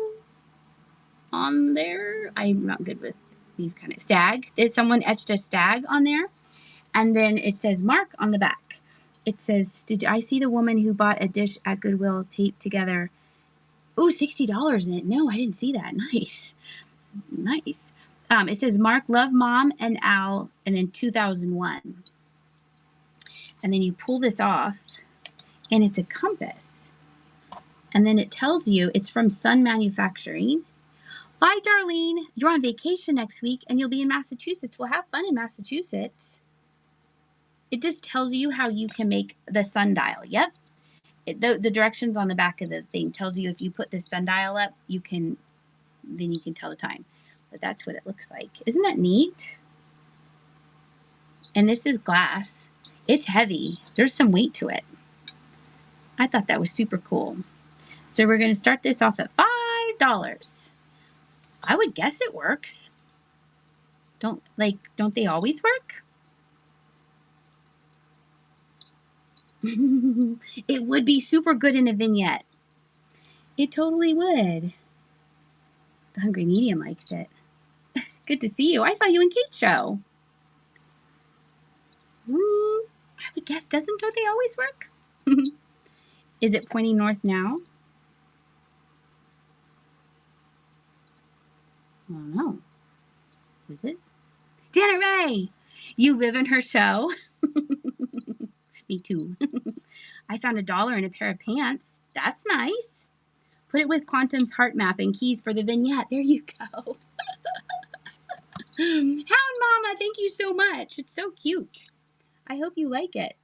on there. I'm not good with these kind of stag. Someone etched a stag on there. And then it says Mark on the back. It says, did I see the woman who bought a dish at Goodwill taped together? Oh, $60 in it. No, I didn't see that. Nice. Nice. It says Mark, love mom and Al, and then 2001. And then you pull this off, and it's a compass. And then it tells you it's from Sun Manufacturing. Bye, Darlene. You're on vacation next week, and you'll be in Massachusetts. Well, have fun in Massachusetts. It just tells you how you can make the sundial. Yep. The directions on the back of the thing tells you if you put the sundial up, then you can tell the time. But that's what it looks like. Isn't that neat? And this is glass. It's heavy. There's some weight to it. I thought that was super cool. So we're going to start this off at $5. I would guess it works. Don't they always work? It would be super good in a vignette. It totally would. The Hungry Medium likes it. Good to see you. I saw you in Kate's show. I would guess, don't they always work? Is it pointing north now? I don't know. Is it? Janet Ray! You live in her show? Me too. I found $1 in a pair of pants. That's nice. Put it with Quantum's heart map and keys for the vignette. There you go. Hound Mama, thank you so much. It's so cute. I hope you like it.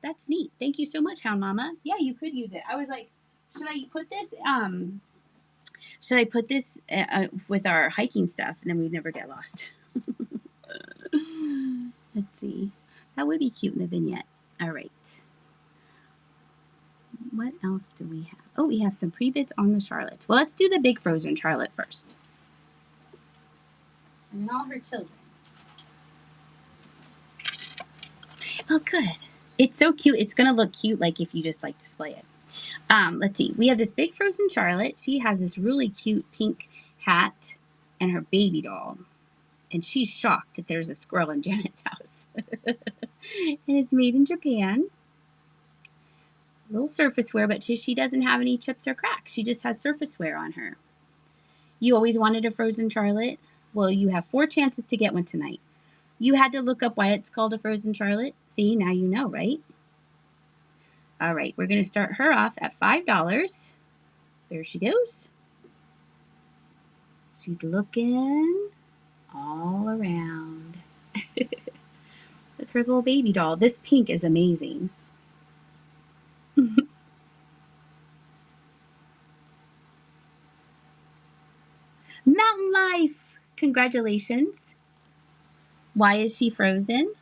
That's neat. Thank you so much, Hound Mama. Yeah, you could use it. I was like, should I put this? With our hiking stuff, and then we'd never get lost. Let's see. That would be cute in the vignette. All right. What else do we have? Oh, we have some pre-bids on the Charlotte. Well, let's do the big frozen Charlotte first. And then all her children. Oh, good. It's so cute. It's going to look cute like if you just like display it. Let's see. We have this big frozen Charlotte. She has this really cute pink hat and her baby doll. And she's shocked that there's a squirrel in Janet's house. And it's made in Japan. A little surface wear, but she doesn't have any chips or cracks. She just has surface wear on her. You always wanted a frozen Charlotte? Well, you have 4 chances to get one tonight. You had to look up why it's called a frozen Charlotte. See, now you know, right? All right, we're going to start her off at $5. There she goes. She's looking all around with her little baby doll. This pink is amazing. Mountain Life! Congratulations. Why is she frozen?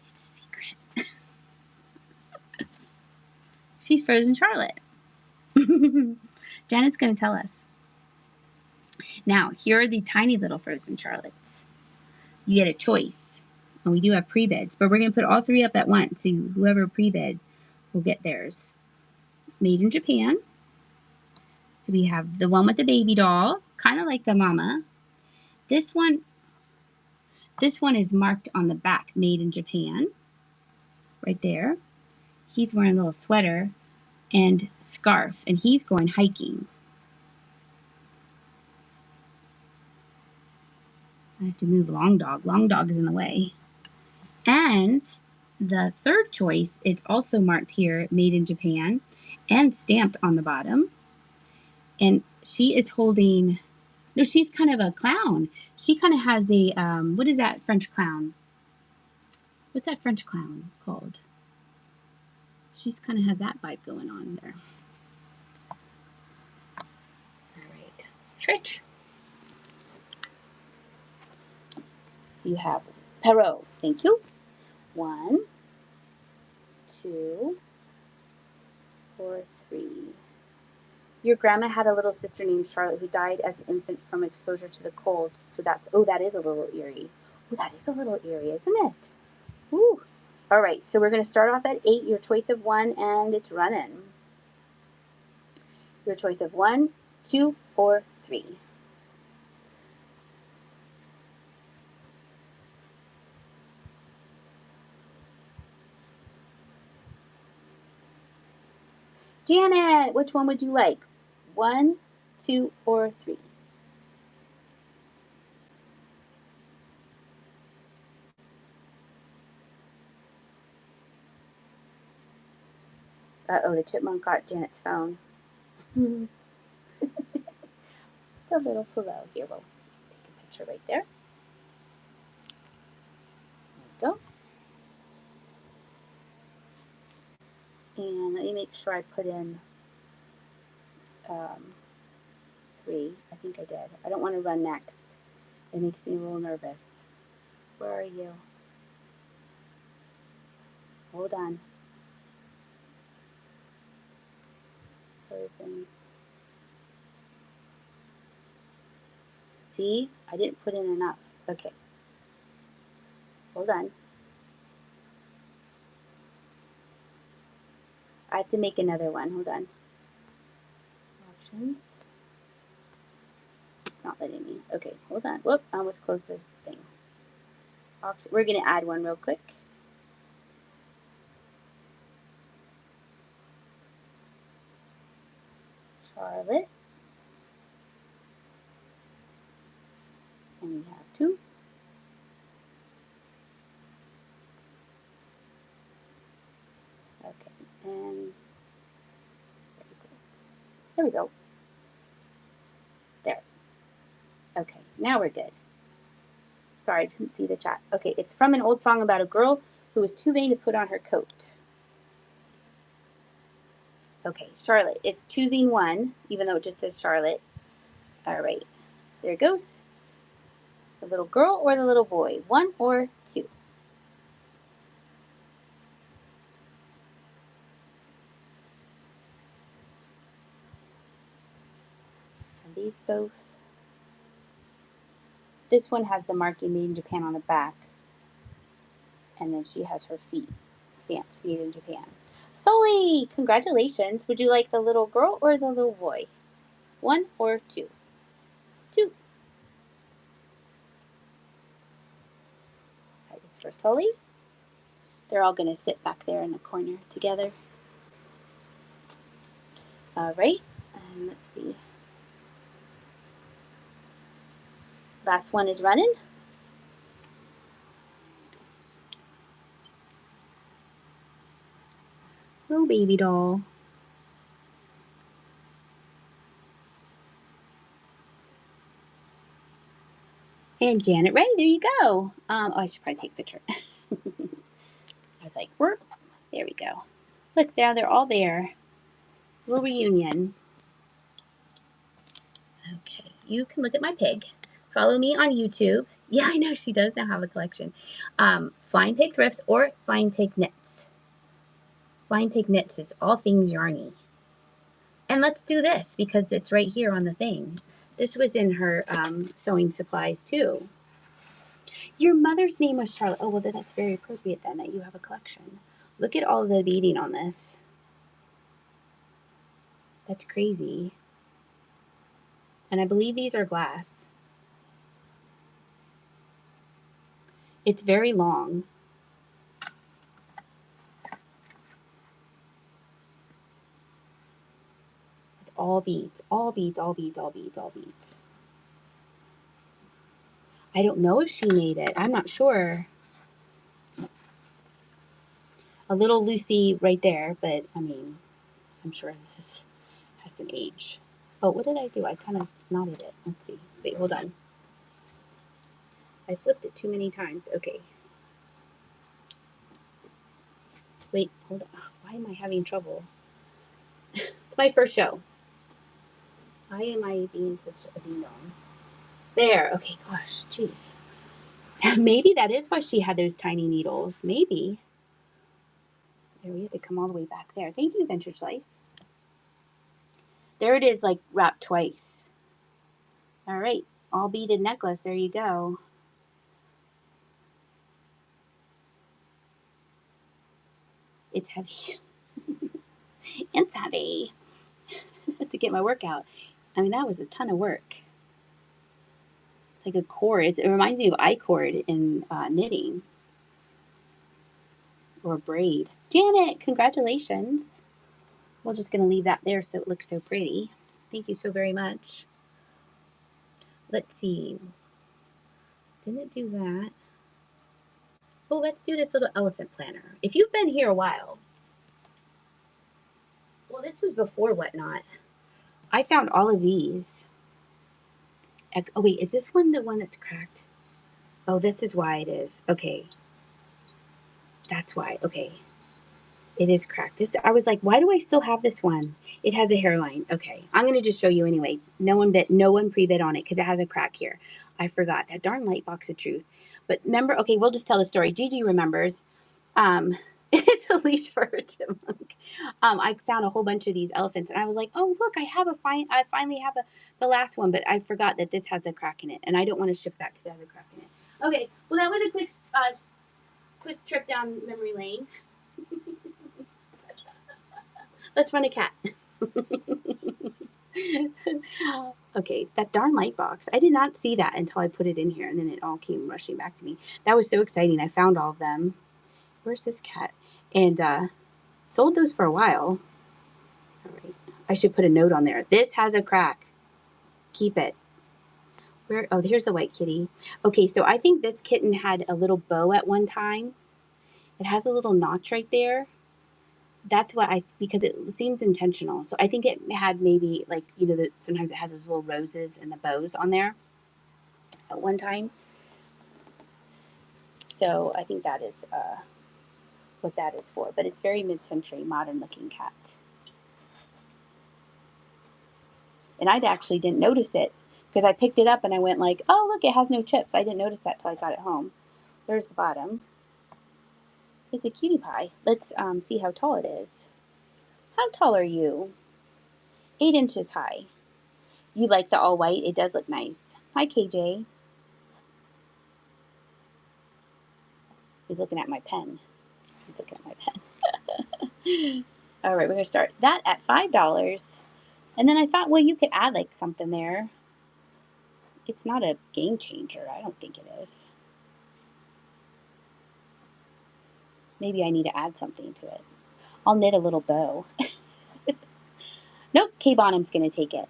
It's a secret. She's frozen Charlotte. Janet's going to tell us. Now, here are the tiny little frozen Charlottes. You get a choice. And we do have pre-bids, but we're going to put all 3 up at once. So whoever pre-bid will get theirs. Made in Japan. So we have the one with the baby doll, kind of like the mama. This one is marked on the back, made in Japan. Right there. He's wearing a little sweater and scarf, and he's going hiking. I have to move Long Dog. Long Dog is in the way. And the third choice, it's also marked here, made in Japan, and stamped on the bottom. And she is holding, no, she's kind of a clown. She kind of has a, what is that French clown? What's that French clown called? She's kind of has that vibe going on there. All right. Trish. So you have Perot. Thank you. 1, 2, 4, 3. Your grandma had a little sister named Charlotte who died as an infant from exposure to the cold. So that's, oh, that is a little eerie. Oh, that is a little eerie, isn't it? Ooh. All right, so we're going to start off at 8, your choice of 1, and it's running. Your choice of 1, 2, or 3. Janet, which one would you like? 1, 2, or 3? Uh-oh, the chipmunk got Janet's phone. The little pillow. Here, we'll take a picture right there. There we go. And let me make sure I put in 3. I think I did. I don't want to run next. It makes me a little nervous. Where are you? Hold on. Frozen. See? I didn't put in enough. Okay. Hold on. I have to make another one. Hold on. Options. It's not letting me. Okay, hold on. Whoop, I almost closed the thing. We're going to add one real quick. Charlotte. And we have 2. Okay, and there we go. There. Okay, now we're good. Sorry, I didn't see the chat. Okay, it's from an old song about a girl who was too vain to put on her coat. Okay, Charlotte is choosing one, even though it just says Charlotte. All right, there it goes. The little girl or the little boy? 1 or 2? And these both. This one has the marking made in Japan on the back. And then she has her feet stamped made in Japan. Sully, congratulations. Would you like the little girl or the little boy? 1 or 2? 2. That is for Sully. They're all going to sit back there in the corner together. All right. And let's see. Last one is running. Little baby doll. And Janet Ray, there you go. Oh, I should probably take a picture. I was like, there we go. Look, now they're all there. Little reunion. Okay, you can look at my pig. Follow me on YouTube. Yeah, I know she does now have a collection. Flying Pig Thrifts or Flying Pig Knits. Flying Pig Knits is all things yarny. And let's do this because it's right here on the thing. This was in her sewing supplies too. Your mother's name was Charlotte. Oh, well, that's very appropriate then that you have a collection. Look at all the beading on this. That's crazy. And I believe these are glass. It's very long. It's all beads, all beads, all beads, all beads, all beads. I don't know if she made it. I'm not sure. A little loosey right there, but I mean, I'm sure this has some age. Oh, what did I do? I kind of knotted it. Let's see. Wait, hold on. I flipped it too many times. Okay. Wait, hold on. Why am I having trouble? It's my first show. Why am I being such a ding-dong? There. Okay, gosh, jeez. Maybe that is why she had those tiny needles. Maybe. There, we have to come all the way back there. Thank you, Vintage Life. There it is, like wrapped twice. All right, all beaded necklace. There you go. It's heavy. It's heavy. To get my workout. I mean, that was a ton of work. It's like a cord. It reminds me of I-cord in knitting. Or a braid. Janet, congratulations. We're just going to leave that there so it looks so pretty. Thank you so very much. Let's see. Didn't do that. Oh, let's do this little elephant planner. If you've been here a while. Well, this was before Whatnot. I found all of these. Oh, wait. Is this one the one that's cracked? Oh, this is why it is. Okay. That's why. Okay. It is cracked. This, I was like, why do I still have this one? It has a hairline. Okay. I'm going to just show you anyway. No one pre-bid on it because it has a crack here. I forgot. That darn light box of truth. But remember, okay, we'll just tell the story. Gigi remembers. It's a leash for her chipmunk. I found a whole bunch of these elephants and I was like, oh, look, I finally have the last one, but I forgot that this has a crack in it. And I don't want to ship that because it has a crack in it. Okay. Well, that was a quick trip down memory lane. Let's run a cat. Okay, that darn light box. I did not see that until I put it in here, and then it all came rushing back to me. That was so exciting. I found all of them. Where's this cat? And sold those for a while. All right. I should put a note on there. This has a crack. Keep it. Where? Oh, here's the white kitty. Okay, so I think this kitten had a little bow at one time. It has a little notch right there. That's what because it seems intentional. So I think it had maybe like, sometimes it has those little roses and the bows on there at one time. So I think that is what that is for. But it's very mid-century, modern-looking cat. And I actually didn't notice it because I picked it up and I went like, oh, look, it has no chips. I didn't notice that till I got it home. There's the bottom. It's a cutie pie. Let's see how tall it is. How tall are you? 8 inches high. You like the all white? It does look nice. Hi, KJ. He's looking at my pen. He's looking at my pen. All right, we're going to start that at $5. And then I thought, well, you could add like something there. It's not a game changer. I don't think it is. Maybe I need to add something to it. I'll knit a little bow. Nope, Kay Bonham's going to take it.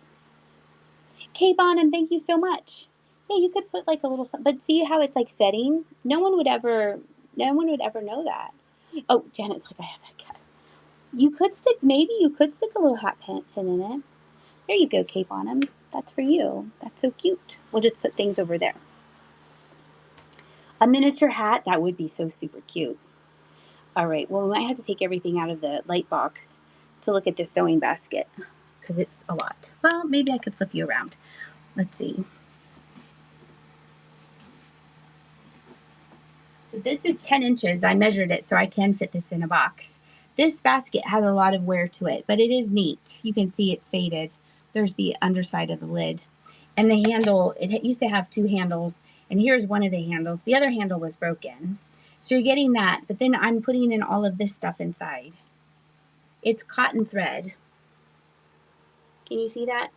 Kay Bonham, thank you so much. Yeah, you could put like a little, but see how it's like setting? No one would ever know that. Oh, Janet's like, I have that cat. Maybe you could stick a little hat pin in it. There you go, Kay Bonham. That's for you. That's so cute. We'll just put things over there. A miniature hat, that would be so super cute. All right, well, we might have to take everything out of the light box to look at this sewing basket because it's a lot. Well, maybe I could flip you around. Let's see. This is 10 inches. I measured it so I can fit this in a box. This basket has a lot of wear to it, but it is neat. You can see it's faded. There's the underside of the lid. And the handle, it used to have 2 handles, and here's one of the handles. The other handle was broken. So you're getting that, but then I'm putting in all of this stuff inside. It's cotton thread. Can you see that?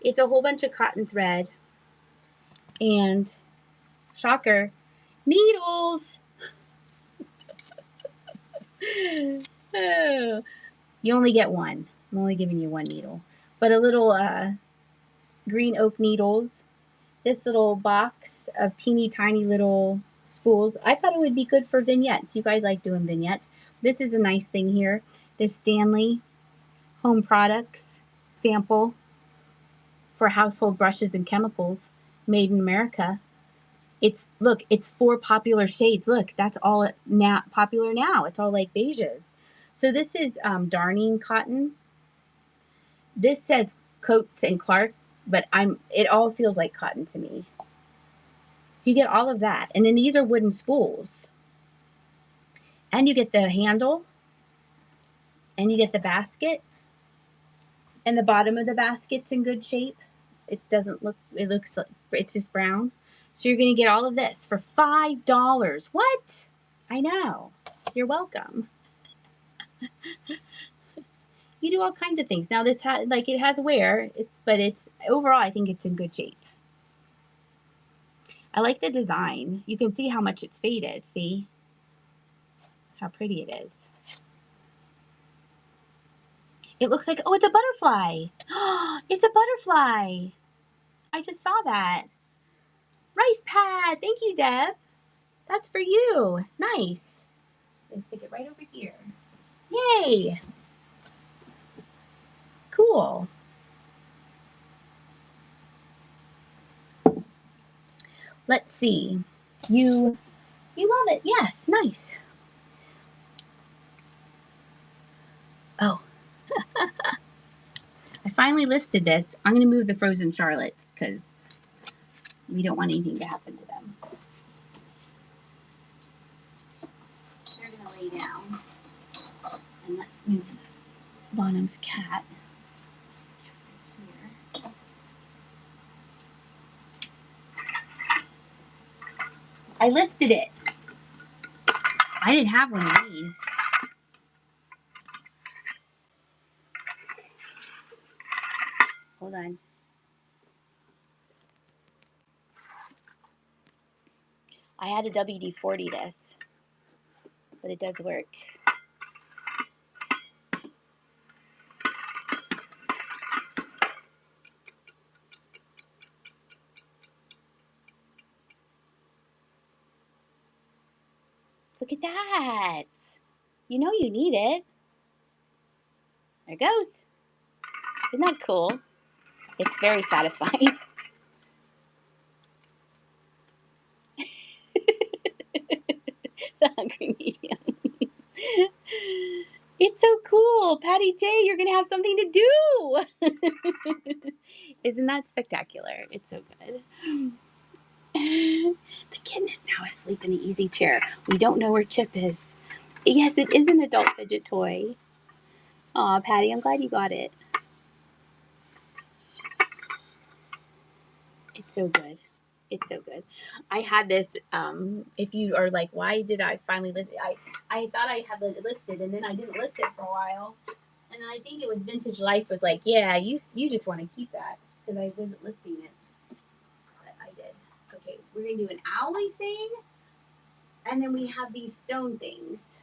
It's a whole bunch of cotton thread and, shocker, needles. Oh, you only get one. I'm only giving you one needle. But a little green oak needles. This little box of teeny tiny little spools. I thought it would be good for vignettes. You guys like doing vignettes. This is a nice thing here. This Stanley Home Products sample for household brushes and chemicals, made in America. It's 4 popular shades. Look, that's all now popular now. It's all like beiges. So this is darning cotton. This says Coates and Clark, but it all feels like cotton to me. So you get all of that. And then these are wooden spools. And you get the handle. And you get the basket. And the bottom of the basket's in good shape. It looks like it's just brown. So you're going to get all of this for $5. What? I know. You're welcome. You do all kinds of things. Now this it has wear, but overall I think it's in good shape. I like the design. You can see how much it's faded. See how pretty it is. It looks like, oh, it's a butterfly. It's a butterfly. I just saw that. Rice pad. Thank you, Deb. That's for you. Nice. Let's stick it right over here. Yay. Cool. Let's see. You love it. Yes, nice. Oh. I finally listed this. I'm going to move the frozen Charlottes because we don't want anything to happen to them. They're going to lay down. And let's move Bonham's cat here. I listed it. I didn't have one of these. Hold on. I had a WD-40 this, but it does work. Look at that. You know you need it. There it goes. Isn't that cool? It's very satisfying. The hungry medium. It's so cool. Patty J, you're going to have something to do. Isn't that spectacular? It's so good. The kitten is now asleep in the easy chair. We don't know where Chip is. Yes, it is an adult fidget toy. Aw, Patty, I'm glad you got it. It's so good. It's so good. I had this, if you are like, why did I finally list it? I thought I had it listed, and then I didn't list it for a while. And then I think it was Vintage Life was like, yeah, you just want to keep that because I wasn't listing it. But I did. Okay, we're going to do an owly thing. And then we have these stone things.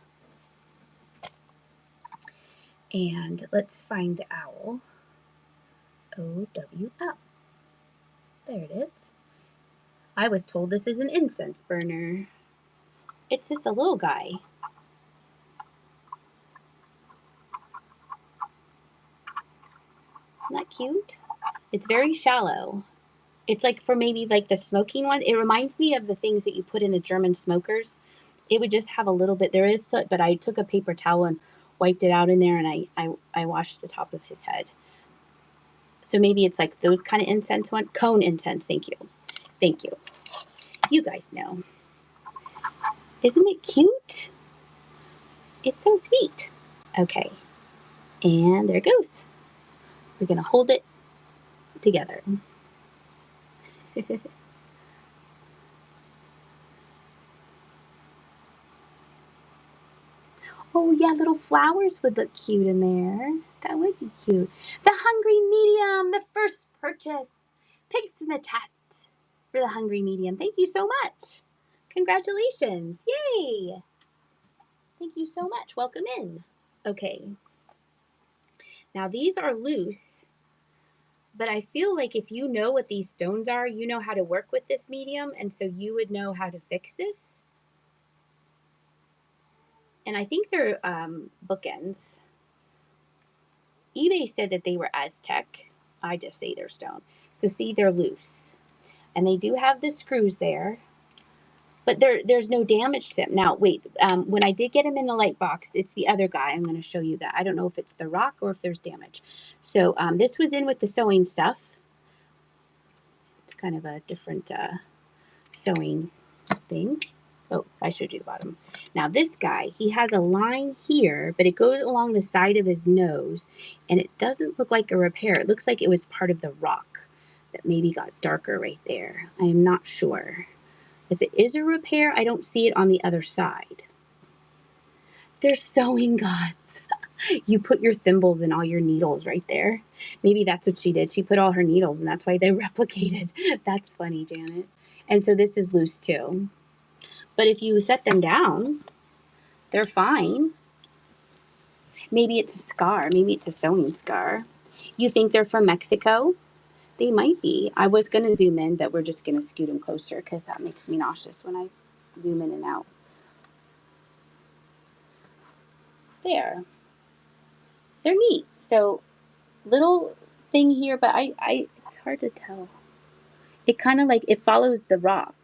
And let's find the owl. O-W-L. There it is. I was told this is an incense burner. It's just a little guy. Isn't that cute? It's very shallow. It's like for maybe like the smoking one. It reminds me of the things that you put in the German smokers. It would just have a little bit. There is soot, but I took a paper towel and wiped it out in there, and I washed the top of his head. So maybe it's like those kind of incense one. Cone incense. Thank you. Thank you. You guys know. Isn't it cute? It's so sweet. Okay. And there it goes. We're going to hold it together. Oh, yeah, little flowers would look cute in there. That would be cute. The Hungry Medium, the first purchase. Pigs in the chat for the Hungry Medium. Thank you so much. Congratulations. Yay. Thank you so much. Welcome in. Okay. Now, these are loose, but I feel like if you know what these stones are, you know how to work with this medium, and so you would know how to fix this. And I think they're bookends. eBay said that they were Aztec. I just say they're stone. So see, they're loose. And they do have the screws there. But there's no damage to them. Now, wait. When I did get them in the light box, it's the other guy. I'm going to show you that. I don't know if it's the rock or if there's damage. So this was in with the sewing stuff. It's kind of a different sewing thing. Oh, I showed you the bottom. Now this guy, he has a line here, but it goes along the side of his nose, and it doesn't look like a repair. It looks like it was part of the rock that maybe got darker right there. I am not sure. If it is a repair, I don't see it on the other side. They're sewing gods. You put your thimbles and all your needles right there. Maybe that's what she did. She put all her needles, and that's why they replicated. That's funny, Janet. And so this is loose too. But if you set them down, they're fine. Maybe it's a scar. Maybe it's a sewing scar. You think they're from Mexico? They might be. I was going to zoom in, but we're just going to scoot them closer because that makes me nauseous when I zoom in and out. There. They're neat. So little thing here, but I it's hard to tell. It kind of like, it follows the rock.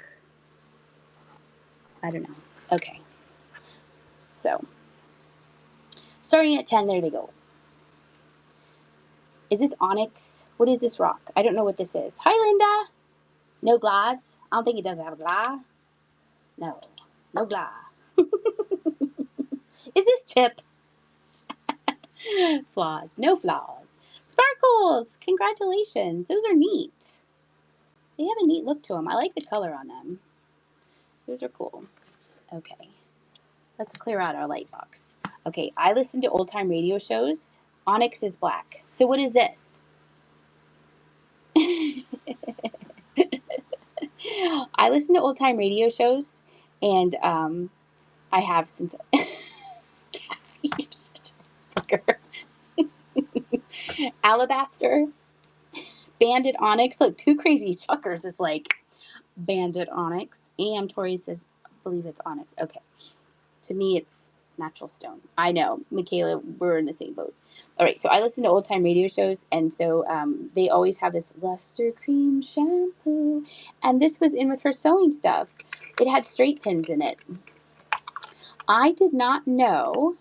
I don't know. Okay. So starting at 10, there they go. Is this onyx? What is this rock? I don't know what this is. Hi, Linda. No glass. I don't think it does have a glass. No. No glass. Is this Chip? Flaws. No flaws. Sparkles. Congratulations. Those are neat. They have a neat look to them. I like the color on them. Those are cool. Okay. Let's clear out our light box. Okay. I listen to old time radio shows. Onyx is black. So what is this? I listen to old time radio shows, and I have since. Kathy, you're such a booger. Alabaster, banded onyx. Look, two crazy chuckers is like banded onyx. And Tori says, I believe it's onyx. Okay. To me, it's natural stone. I know, Michaela, we're in the same boat. All right, so I listen to old time radio shows, and so they always have this luster cream shampoo, and this was in with her sewing stuff. It had straight pins in it. I did not know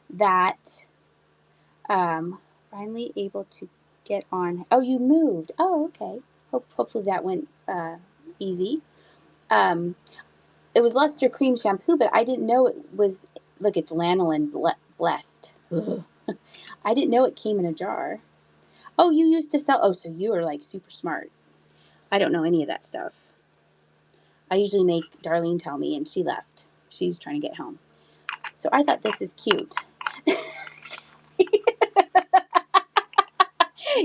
that. Finally able to get on. Oh, you moved. Oh, okay. Hopefully that went easy. Um, it was luster cream shampoo, but I didn't know it was. Look, it's lanolin blessed. Ugh. I didn't know it came in a jar. Oh, you used to sell. Oh, so you are like super smart. I don't know any of that stuff. I usually make Darlene tell me, and she left. She was trying to get home. So I thought this is cute.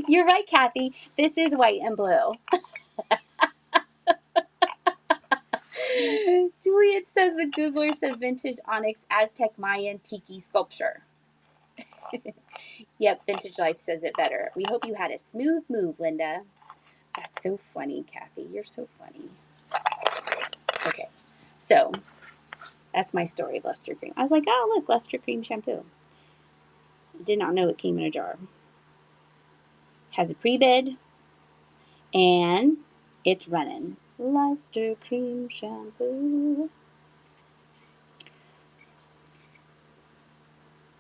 You're right, Kathy. This is white and blue. Juliet says the Googler says vintage onyx Aztec Mayan tiki sculpture. Yep, Vintage Life says it better. We hope you had a smooth move, Linda. That's so funny, Kathy. You're so funny. Okay, so that's my story of luster cream. I was like, oh, look, luster cream shampoo. Did not know it came in a jar. Has a pre-bid, and it's running. Luster cream shampoo.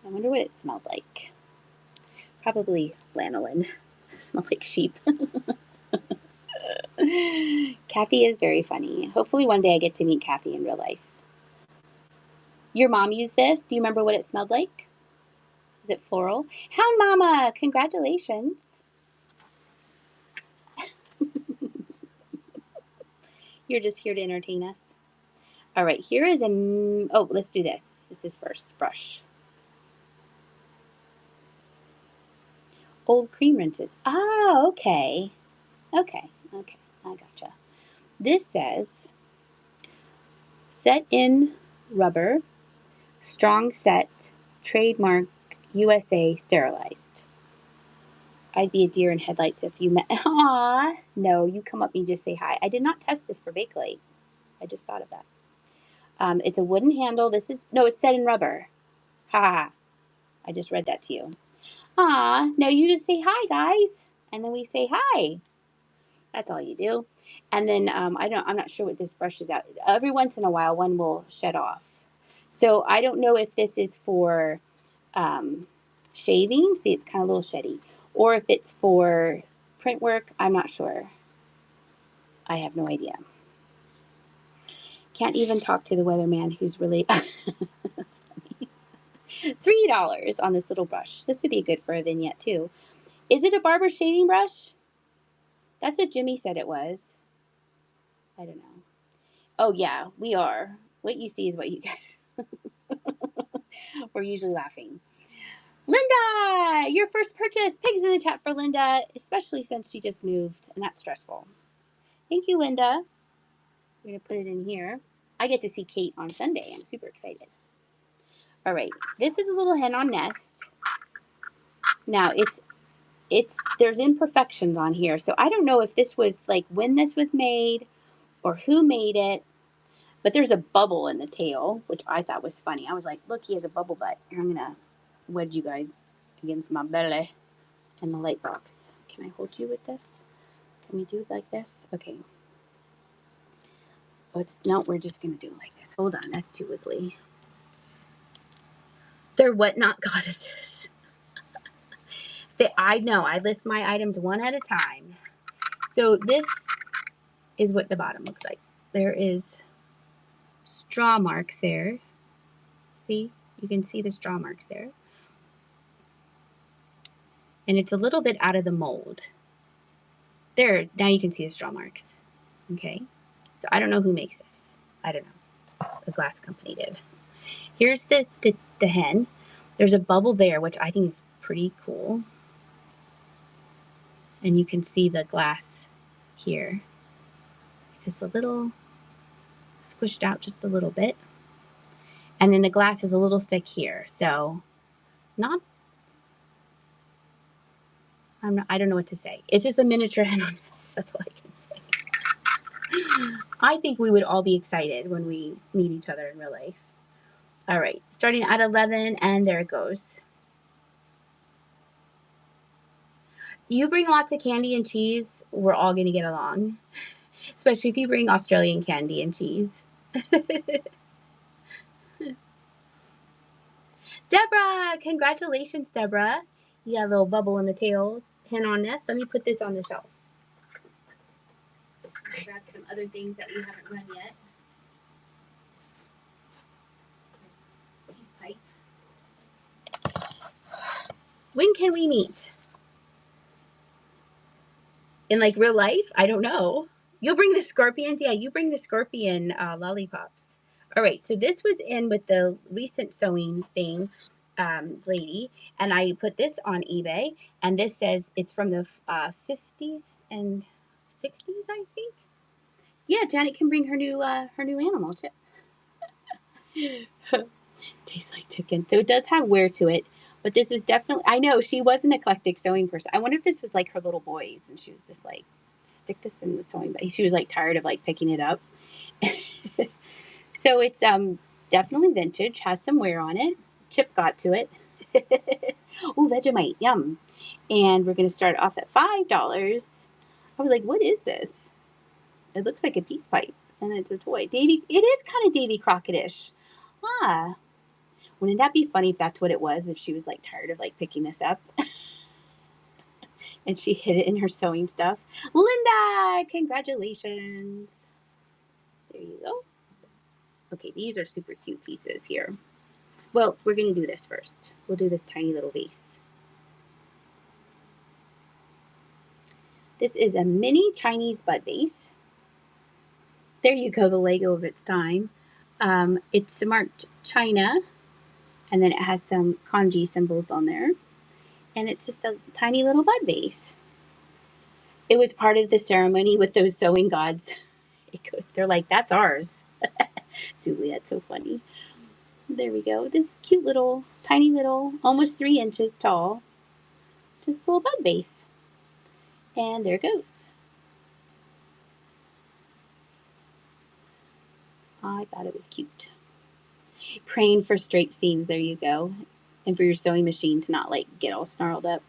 I wonder what it smelled like. Probably lanolin. Smell like sheep. Kathy is very funny. Hopefully one day I get to meet Kathy in real life. Your mom used this. Do you remember what it smelled like? Is it floral? Hound Mama, congratulations. You're just here to entertain us. All right, here is oh, let's do this. This is first. Brush. Old cream rinses. Ah, okay. Okay. I gotcha. This says set in rubber, strong set, trademark USA sterilized. I'd be a deer in headlights if you met. Aw, no, you come up and just say hi. I did not test this for Bakelite. I just thought of that. It's a wooden handle. It's set in rubber. Ha ha ha. I just read that to you. Aw, no, you just say hi, guys. And then we say hi. That's all you do. And then I'm not sure what this brush is out. Every once in a while, one will shed off. So I don't know if this is for shaving. See, it's kind of a little sheddy. Or if it's for print work. I'm not sure. I have no idea. Can't even talk to the weatherman who's really... That's funny. $3 on this little brush. This would be good for a vignette, too. Is it a barber shaving brush? That's what Jimmy said it was. I don't know. Oh, yeah, we are. What you see is what you get. We're usually laughing. Linda, your first purchase. Pigs in the chat for Linda, especially since she just moved, and that's stressful. Thank you, Linda. We're going to put it in here. I get to see Kate on Sunday. I'm super excited. All right. This is a little hen on nest. Now, there's imperfections on here, so I don't know if this was like when this was made or who made it, but there's a bubble in the tail, which I thought was funny. I was like, look, he has a bubble butt. Here, I'm going to wedge you guys against my belly and the light box. Can I hold you with this? Can we do it like this? Okay. Oh, no, we're just going to do it like this. Hold on, that's too wiggly. They're whatnot goddesses. I know, I list my items one at a time. So this is what the bottom looks like. There is straw marks there. See? You can see the straw marks there. And it's a little bit out of the mold. There, now you can see the straw marks. Okay? So I don't know who makes this. I don't know. The glass company did. Here's the hen. There's a bubble there, which I think is pretty cool. And you can see the glass here. It's just a little squished out just a little bit. And then the glass is a little thick here. So I don't know what to say. It's just a miniature hen on this. That's all I can say. I think we would all be excited when we meet each other in real life. All right, starting at 11, and there it goes. You bring lots of candy and cheese, we're all going to get along. Especially if you bring Australian candy and cheese. Deborah! Congratulations, Deborah. You got a little bubble in the tail. Hen on this. Let me put this on the shelf. I'll grab some other things that we haven't run yet. Peace pipe. When can we meet? In like real life? I don't know. You'll bring the scorpions? Yeah, you bring the scorpion lollipops. All right, so this was in with the recent sewing thing lady, and I put this on eBay, and this says it's from the 50s and 60s, I think. Yeah, Janet can bring her new animal too. Tastes like chicken. So it does have wear to it, but this is definitely, I know she was an eclectic sewing person. I wonder if this was like her little boys and she was just like, stick this in the sewing bag. She was like tired of like picking it up. So it's definitely vintage, has some wear on it. Chip got to it. Oh, Vegemite, yum. And we're going to start off at $5. I was like, what is this? It looks like a peace pipe, and it's a toy. Davy, it is kind of Davy Crockett-ish. Ah, wouldn't that be funny if that's what it was? If she was like tired of like picking this up, and she hid it in her sewing stuff. Linda, congratulations! There you go. Okay, these are super cute pieces here. Well, we're gonna do this first. We'll do this tiny little vase. This is a mini Chinese bud vase. There you go, the Lego of its time. It's marked China, and then it has some kanji symbols on there. And it's just a tiny little bud vase. It was part of the ceremony with those sewing gods. They're like, that's ours. Juliet's so funny. There we go. This cute little, tiny little, almost 3 inches tall, just a little bud vase. And there it goes. I thought it was cute. Praying for straight seams. There you go. And for your sewing machine to not like get all snarled up.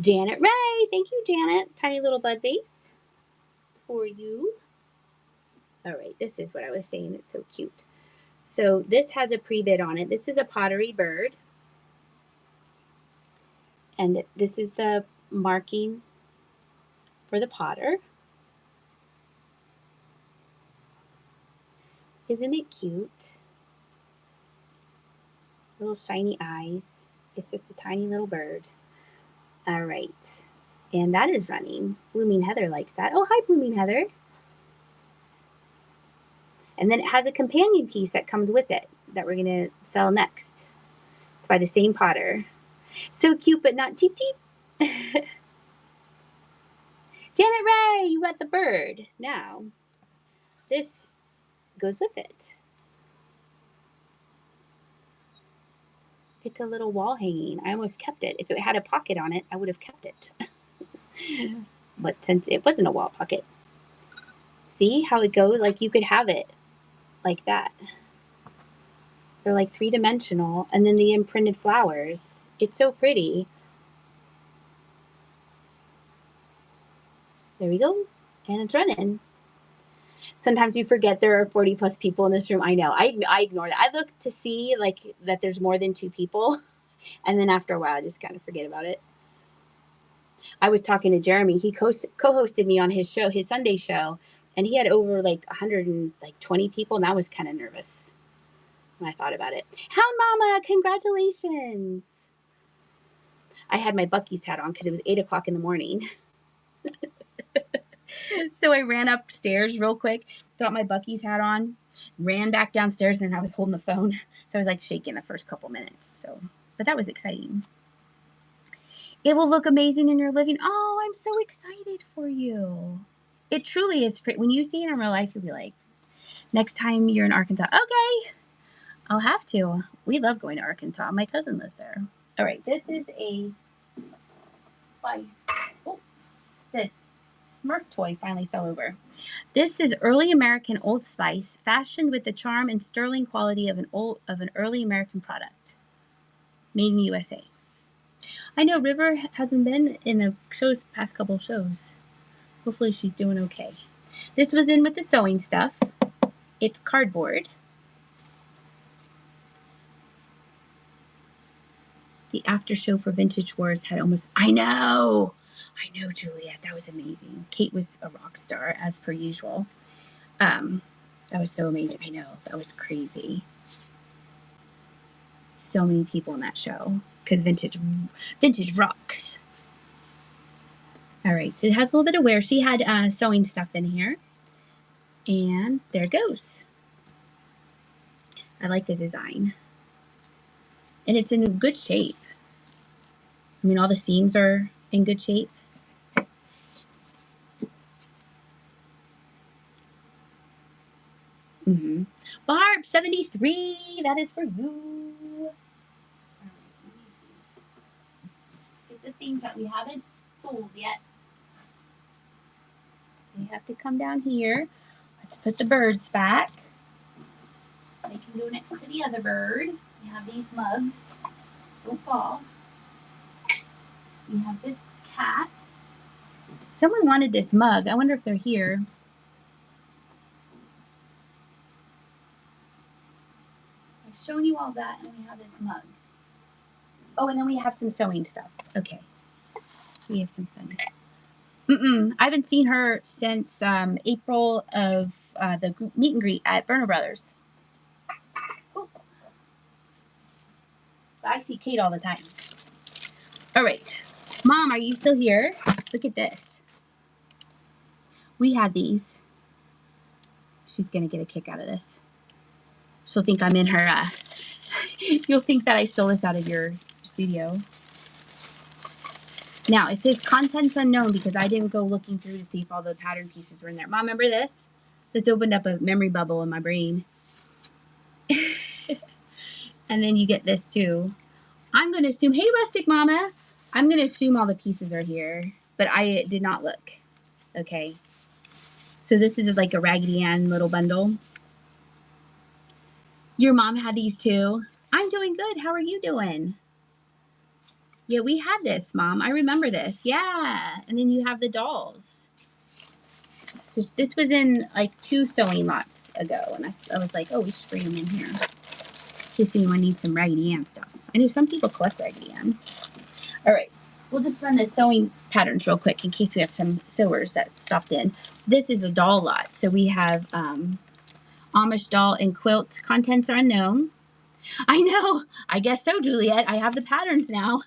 Janet Ray. Thank you, Janet. Tiny little bud vase for you. All right. This is what I was saying. It's so cute. So this has a pre-bid on it. This is a Pottery bird. And this is the marking for the potter. Isn't it cute? Little shiny eyes. It's just a tiny little bird. All right. And that is running. Blooming Heather likes that. Oh, hi, Blooming Heather. And then it has a companion piece that comes with it that we're going to sell next. It's by the same potter. So cute, but not cheap cheap. Janet Ray, you got the bird. Now, this goes with it. It's a little wall hanging. I almost kept it. If it had a pocket on it, I would have kept it. But since it wasn't a wall pocket, see how it goes? Like you could have it like that. They're like 3-dimensional, and then the imprinted flowers. It's so pretty. There we go. And it's running. Sometimes you forget there are 40 plus people in this room. I know. I ignored it. I look to see like that there's more than 2 people. And then after a while, I just kind of forget about it. I was talking to Jeremy. He co-hosted me on his show, his Sunday show, and he had over like 120 people, and I was kind of nervous when I thought about it. Hound Mama, congratulations! I had my Buc-ee's hat on because it was 8 o'clock in the morning. So I ran upstairs real quick, got my Buc-ee's hat on, ran back downstairs, and then I was holding the phone. So I was like shaking the first couple minutes. But that was exciting. It will look amazing in your living. Oh, I'm so excited for you. It truly is pretty. When you see it in real life, you'll be like, next time you're in Arkansas, okay, I'll have to. We love going to Arkansas. My cousin lives there. All right, this is a spice. Oh, the Smurf toy finally fell over. This is early American Old Spice, fashioned with the charm and sterling quality of an early American product, made in the USA. I know River hasn't been in the past couple shows. Hopefully she's doing okay. This was in with the sewing stuff. It's cardboard. The after show for Vintage Wars had almost... I know, Juliet. That was amazing. Kate was a rock star, as per usual. That was so amazing. I know. That was crazy. So many people in that show. Because vintage rocks. All right. So it has a little bit of wear. She had sewing stuff in here. And there it goes. I like the design. And it's in good shape. I mean, all the seams are in good shape. Barb 73, that is for you. All right, let me see. Get the things that we haven't sold yet. They have to come down here. Let's put the birds back. They can go next to the other bird. We have these mugs. Don't fall. We have this cat. Someone wanted this mug. I wonder if they're here. I've shown you all that, and we have this mug. Oh, and then we have some sewing stuff. Okay. We have some sewing. I haven't seen her since April of the meet and greet at Burner Brothers. Oh. I see Kate all the time. All right. Mom, are you still here? Look at this. We had these. She's going to get a kick out of this. She'll think I'm in her... you'll think that I stole this out of your studio. Now, it says contents unknown because I didn't go looking through to see if all the pattern pieces were in there. Mom, remember this? This opened up a memory bubble in my brain. And then you get this too. I'm going to assume, hey, Rustic Mama. I'm going to assume all the pieces are here, but I did not look. Okay. So this is like a Raggedy Ann little bundle. Your mom had these too. I'm doing good. How are you doing? Yeah, we had this, Mom. I remember this. Yeah. And then you have the dolls. So this was in like 2 sewing lots ago. And I was like, oh, we should bring them in here. In case anyone needs some Raggedy Ann stuff. I know some people collect Raggedy Ann. All right. We'll just run the sewing patterns real quick in case we have some sewers that stopped in. This is a doll lot. So we have Amish doll and quilt. Contents are unknown. I know. I guess so, Juliet. I have the patterns now.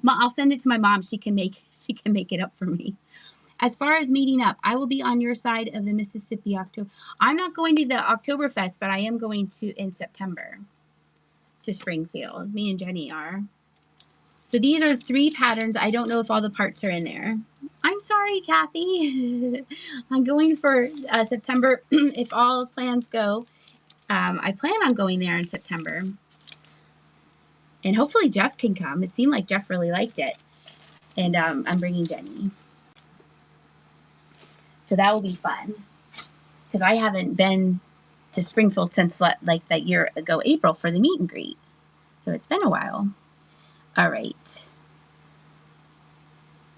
I'll send it to my mom. She can make it up for me. As far as meeting up, I will be on your side of the Mississippi October. I'm not going to the Oktoberfest, but I am going to in September to Springfield. Me and Jenny are. So these are 3 patterns. I don't know if all the parts are in there. I'm sorry, Kathy. I'm going for September if all plans go. I plan on going there in September. And hopefully Jeff can come. It seemed like Jeff really liked it. And I'm bringing Jenny. So that will be fun. Because I haven't been to Springfield since like that year ago, April, for the meet and greet. So it's been a while. All right.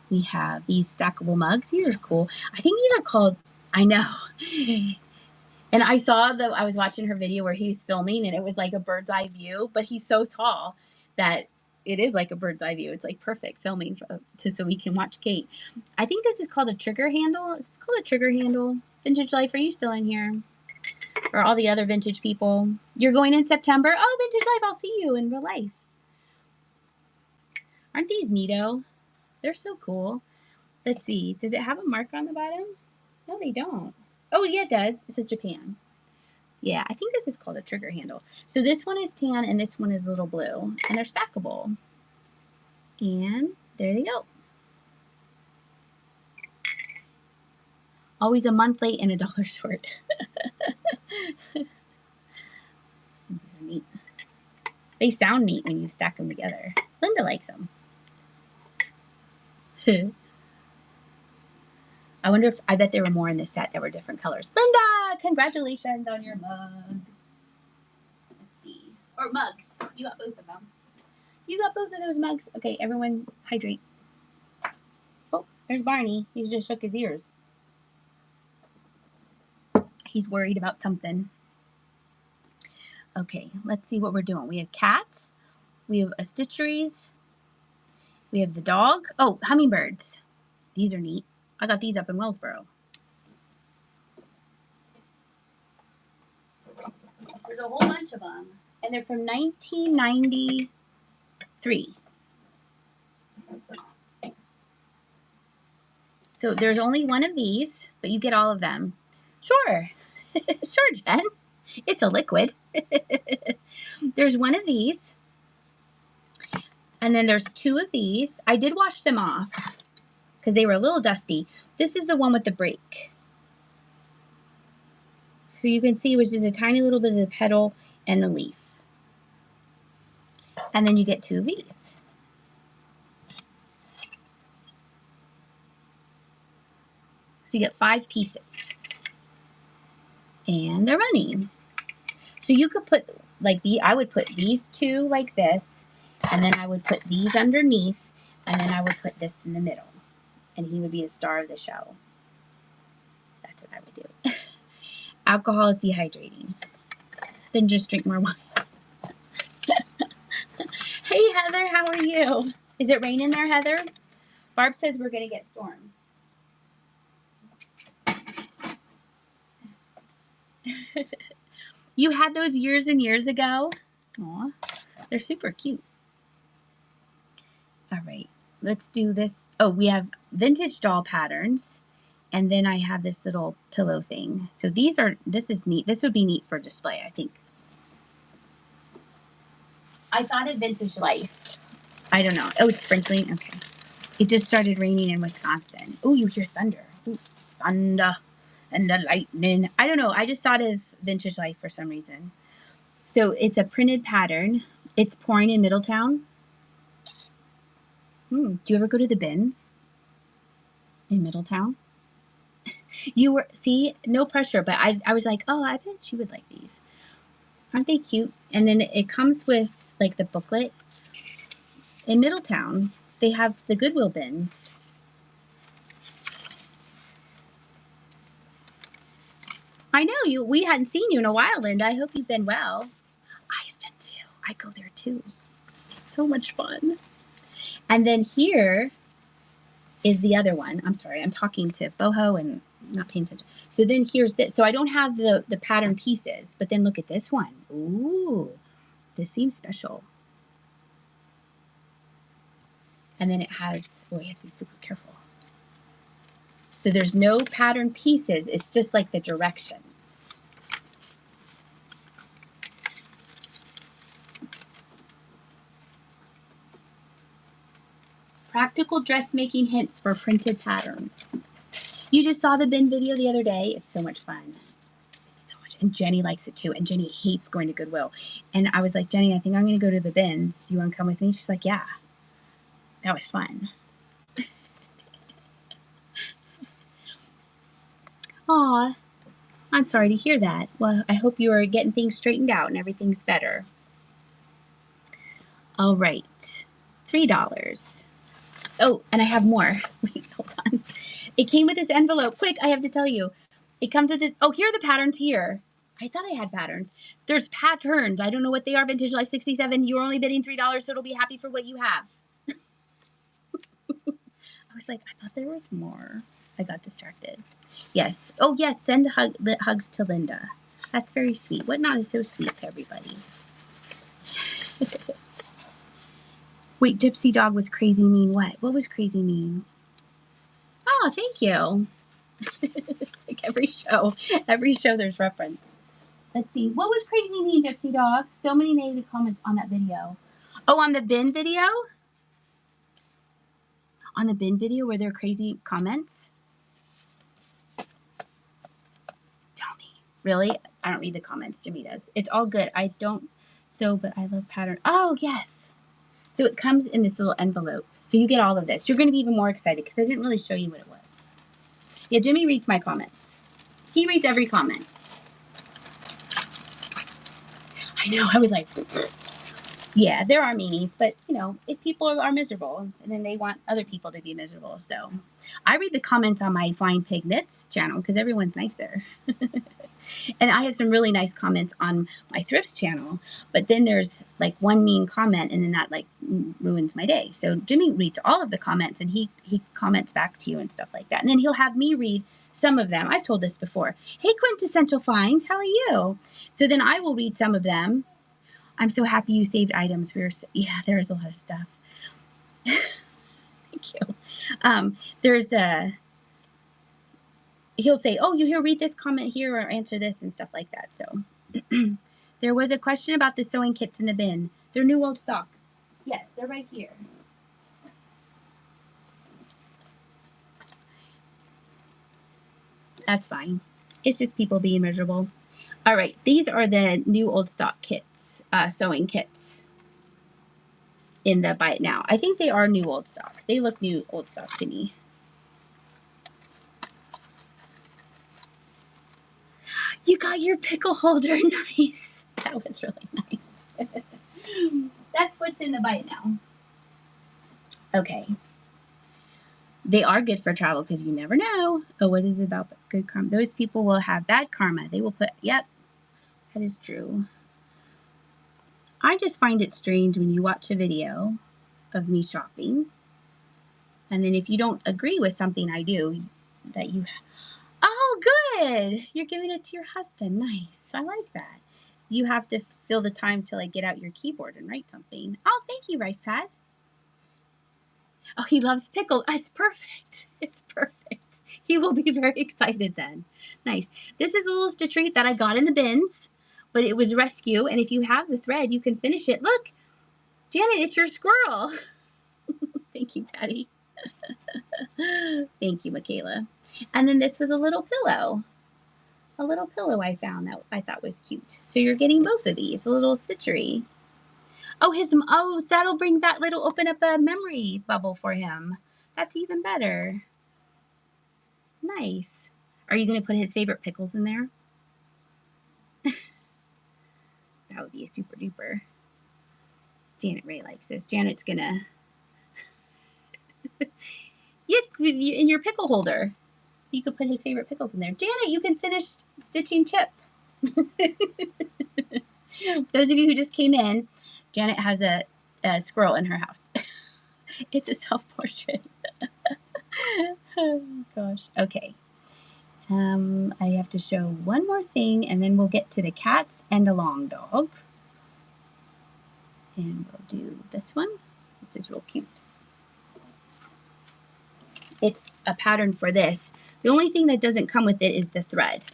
We have these stackable mugs. These are cool. I think these are called, I know. And I saw that I was watching her video where he was filming and it was like a bird's eye view, but he's so tall that it is like a bird's eye view. It's like perfect filming so we can watch Kate. I think this is called a trigger handle. It's called a trigger handle. Vintage Life, are you still in here? Or all the other vintage people? You're going in September? Oh, Vintage Life, I'll see you in real life. Aren't these neato? They're so cool. Let's see. Does it have a mark on the bottom? No, they don't. Oh, yeah, it does. It says Japan. Yeah, I think this is called a trigger handle. So this one is tan and this one is a little blue. And they're stackable. And there they go. Always a month late and $1 short. These are neat. They sound neat when you stack them together. Linda likes them. I wonder if, I bet there were more in this set that were different colors. Linda, congratulations on your mug. Let's see. Or mugs. You got both of them. You got both of those mugs. Okay, everyone hydrate. Oh, there's Barney. He's just shook his ears. He's worried about something. Okay, let's see what we're doing. We have cats. We have a stitcheries. We have the dog. Oh, hummingbirds. These are neat. I got these up in Wellsboro. There's a whole bunch of them. And they're from 1993. So there's only one of these, but you get all of them. Sure. Sure, Jen. It's a liquid. There's one of these. And then there's two of these. I did wash them off because they were a little dusty. This is the one with the break. So you can see it was just a tiny little bit of the petal and the leaf. And then you get two of these. So you get 5 pieces. And they're running. So you could put, like, I would put these two like this, and then I would put these underneath, and then I would put this in the middle. And he would be the star of the show. That's what I would do. Alcohol is dehydrating. Then just drink more wine. Hey, Heather, how are you? Is it raining there, Heather? Barb says we're going to get storms. You had those years and years ago? Aw, they're super cute. All right, let's do this. Oh, we have vintage doll patterns. And then I have this little pillow thing. So this is neat. This would be neat for display, I think. I thought of Vintage Life. I don't know. Oh, it's sprinkling. Okay. It just started raining in Wisconsin. Oh, you hear thunder. Ooh, thunder and the lightning. I don't know. I just thought of Vintage Life for some reason. So it's a printed pattern. It's pouring in Middletown. Do you ever go to the bins in Middletown? You were, see, no pressure, but I was like, oh, I bet she would like these. Aren't they cute? And then it comes with, like, the booklet. In Middletown, they have the Goodwill bins. I know, we hadn't seen you in a while, Linda. I hope you've been well. I have been too. I go there too. It's so much fun. And then here is the other one. I'm sorry, I'm talking to Boho and not paying attention. So then here's this. So I don't have the pattern pieces, but then look at this one. Ooh, this seems special. And then it has, oh, you have to be super careful. So there's no pattern pieces. It's just like the directions. Practical dressmaking hints for printed pattern. You just saw the bin video the other day. It's so much fun. It's so much. And Jenny likes it too. And Jenny hates going to Goodwill. And I was like, Jenny, I think I'm going to go to the bins. You want to come with me? She's like, yeah. That was fun. Aw, I'm sorry to hear that. Well, I hope you are getting things straightened out and everything's better. All right, $3. Oh, and I have more. Wait, hold on. It came with this envelope. Quick, I have to tell you. It comes with this. Oh, here are the patterns here. I thought I had patterns. There's patterns. I don't know what they are. Vintage Life 67. You're only bidding $3, so it'll be happy for what you have. I was like, I thought there was more. I got distracted. Yes. Oh, yes. Send hugs to Linda. That's very sweet. What not is so sweet to everybody? Wait, Gypsy Dog was crazy mean. What? What was crazy mean? Oh, thank you. It's like every show there's reference. Let's see. What was crazy mean, Gypsy Dog? So many negative comments on that video. Oh, on the bin video? On the bin video where there are crazy comments? Tell me. Really? I don't read the comments. Jimmy does. It's all good. I don't but I love pattern. Oh, yes. So it comes in this little envelope. So you get all of this. You're going to be even more excited because I didn't really show you what it was. Yeah, Jimmy reads my comments. He reads every comment. I know. I was like, yeah, there are meanies, but you know, if people are miserable, and then they want other people to be miserable. So I read the comments on my Flying Pig Knits channel because everyone's nice there. And I had some really nice comments on my Thrifts channel, but then there's like one mean comment, and then that like ruins my day. So Jimmy reads all of the comments, and he comments back to you and stuff like that. And then he'll have me read some of them. I've told this before. Hey, Quintessential Finds, how are you? So then I will read some of them. I'm so happy you saved items. Yeah, there's a lot of stuff. Thank you. There's a. He'll say, oh, you here, read this comment here or answer this and stuff like that. So there was a question about the sewing kits in the bin. They're new old stock. Yes, they're right here. That's fine. It's just people being miserable. All right, these are the new old stock kits, sewing kits in the Buy It Now. I think they are new old stock. They look new old stock to me. You got your pickle holder. Nice. That was really nice. That's what's in the Buy It Now. Okay. They are good for travel because you never know. Oh, what is it about good karma? Those people will have bad karma. They will put, yep, that is true. I just find it strange when you watch a video of me shopping, and then if you don't agree with something I do, that you, oh, good. You're giving it to your husband. Nice. I like that. You have to feel the time to like get out your keyboard and write something. Oh, thank you, Rice Pad. Oh, he loves pickles. It's perfect. It's perfect. He will be very excited then. Nice. This is a little stitch treat that I got in the bins, but it was rescue. And if you have the thread, you can finish it. Look, Janet, it's your squirrel. Thank you, Patty. Thank you, Michaela. And then this was a little pillow. A little pillow I found that I thought was cute. So you're getting both of these, a little stitchery. Oh, that'll bring that little, open up a memory bubble for him. That's even better. Nice. Are you going to put his favorite pickles in there? That would be a super duper. Janet Ray likes this. Janet's going to... in your pickle holder, you could put his favorite pickles in there. Janet, you can finish stitching Chip. Those of you who just came in, Janet has a squirrel in her house. It's a self-portrait. Oh, gosh. Okay. I have to show one more thing, and then we'll get to the cats and a long dog. And we'll do this one. This is real cute. It's a pattern for this. The only thing that doesn't come with it is the thread.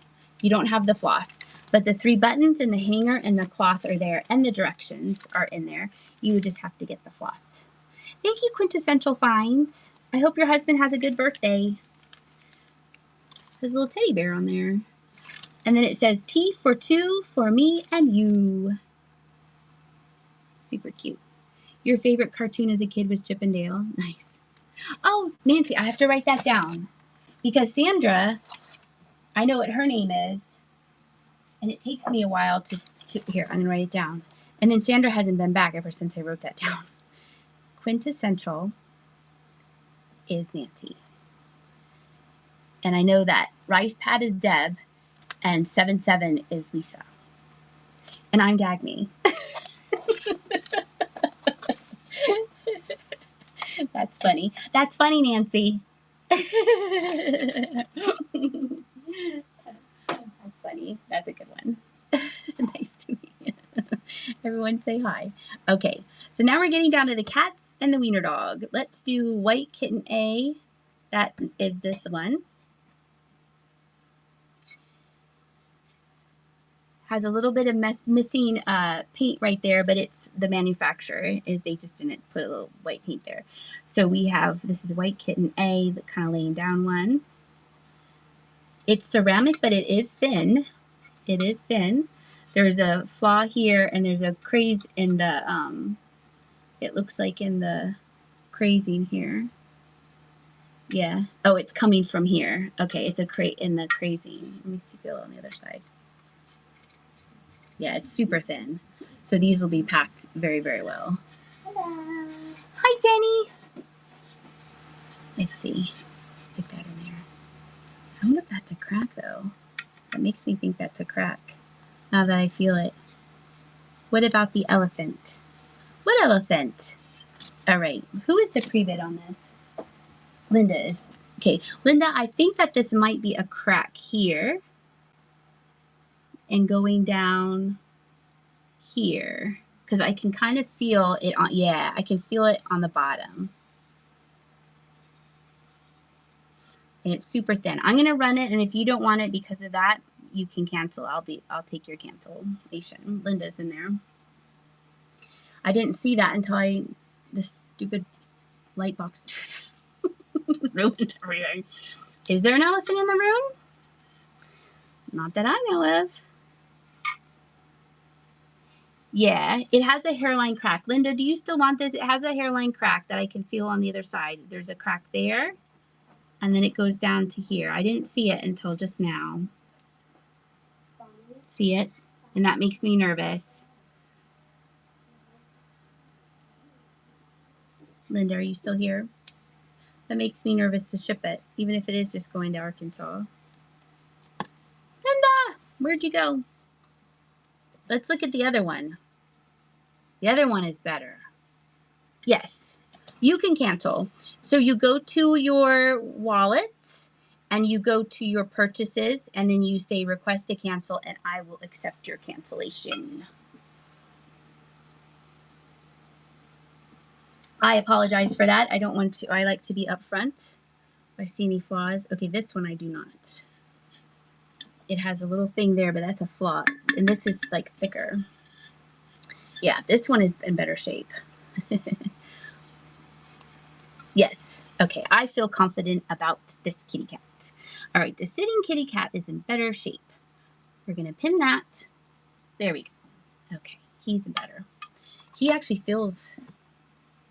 You don't have the floss, but the 3 buttons and the hanger and the cloth are there, and the directions are in there. You would just have to get the floss. Thank you, Quintessential Finds. I hope your husband has a good birthday. There's a little teddy bear on there. And then it says T for 2 for me and you. Super cute. Your favorite cartoon as a kid was Chip and Dale. Nice. Oh, Nancy, I have to write that down. Because Sandra, I know what her name is. And it takes me a while to here, I'm going to write it down. And then Sandra hasn't been back ever since I wrote that down. Quintessential is Nancy. And I know that Rice Pad is Deb, and 77 is Lisa. And I'm Dagny. That's funny. That's funny, Nancy. That's funny. That's a good one. Nice to meet you. Everyone say hi. Okay, so now we're getting down to the cats and the wiener dog. Let's do White Kitten A. That is this one. Has a little bit of missing paint right there, but it's the manufacturer. They just didn't put a little white paint there. So we have, this is White Kitten A, the kind of laying down one. It's ceramic, but it is thin. It is thin. There's a flaw here, and there's a craze in the, it looks like in the crazing here. Yeah. Oh, it's coming from here. Okay, it's a crate in the crazy. Let me see, feel it on the other side. Yeah, it's super thin. So these will be packed very, very well. Hello. Hi, Jenny. Let's see. Stick that in there. I wonder if that's a crack, though. That makes me think that's a crack, now that I feel it. What about the elephant? What elephant? All right. Who is the pre-bid on this? Linda is. Okay. Linda, I think that this might be a crack here and going down here, because I can kind of feel it on, yeah, I can feel it on the bottom. And it's super thin. I'm going to run it, and if you don't want it because of that, you can cancel. I'll take your cancellation. Linda's in there. I didn't see that until the stupid light box ruined everything. Is there an elephant in the room? Not that I know of. Yeah, it has a hairline crack. Linda, do you still want this? It has a hairline crack that I can feel on the other side. There's a crack there, and then it goes down to here. I didn't see it until just now. See it? And that makes me nervous. Linda, are you still here? That makes me nervous to ship it, even if it is just going to Arkansas. Linda, where'd you go? Let's look at the other one. The other one is better. Yes, you can cancel. So you go to your wallet and you go to your purchases and then you say request to cancel and I will accept your cancellation. I apologize for that. I don't want to, I like to be upfront. If I see any flaws. Okay, this one I do not. It has a little thing there, but that's a flaw. And this is like thicker. Yeah, this one is in better shape. Yes. Okay, I feel confident about this kitty cat. All right, the sitting kitty cat is in better shape. We're going to pin that. There we go. Okay, he's better. He actually feels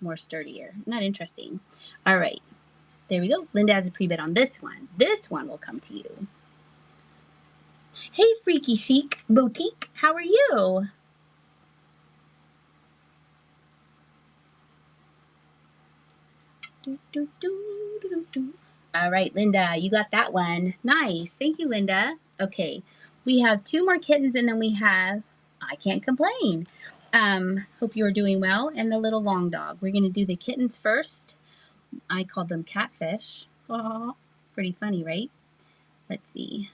more sturdier. Not interesting. All right, there we go. Linda has a pre-bid on this one. This one will come to you. Hey, Freaky Chic Boutique, how are you? All right, Linda, you got that one. Nice. Thank you, Linda. Okay, we have 2 more kittens, and then we have I Can't Complain. Hope you are doing well. And the little long dog. We're going to do the kittens first. I called them catfish. Aww, pretty funny, right? Let's see.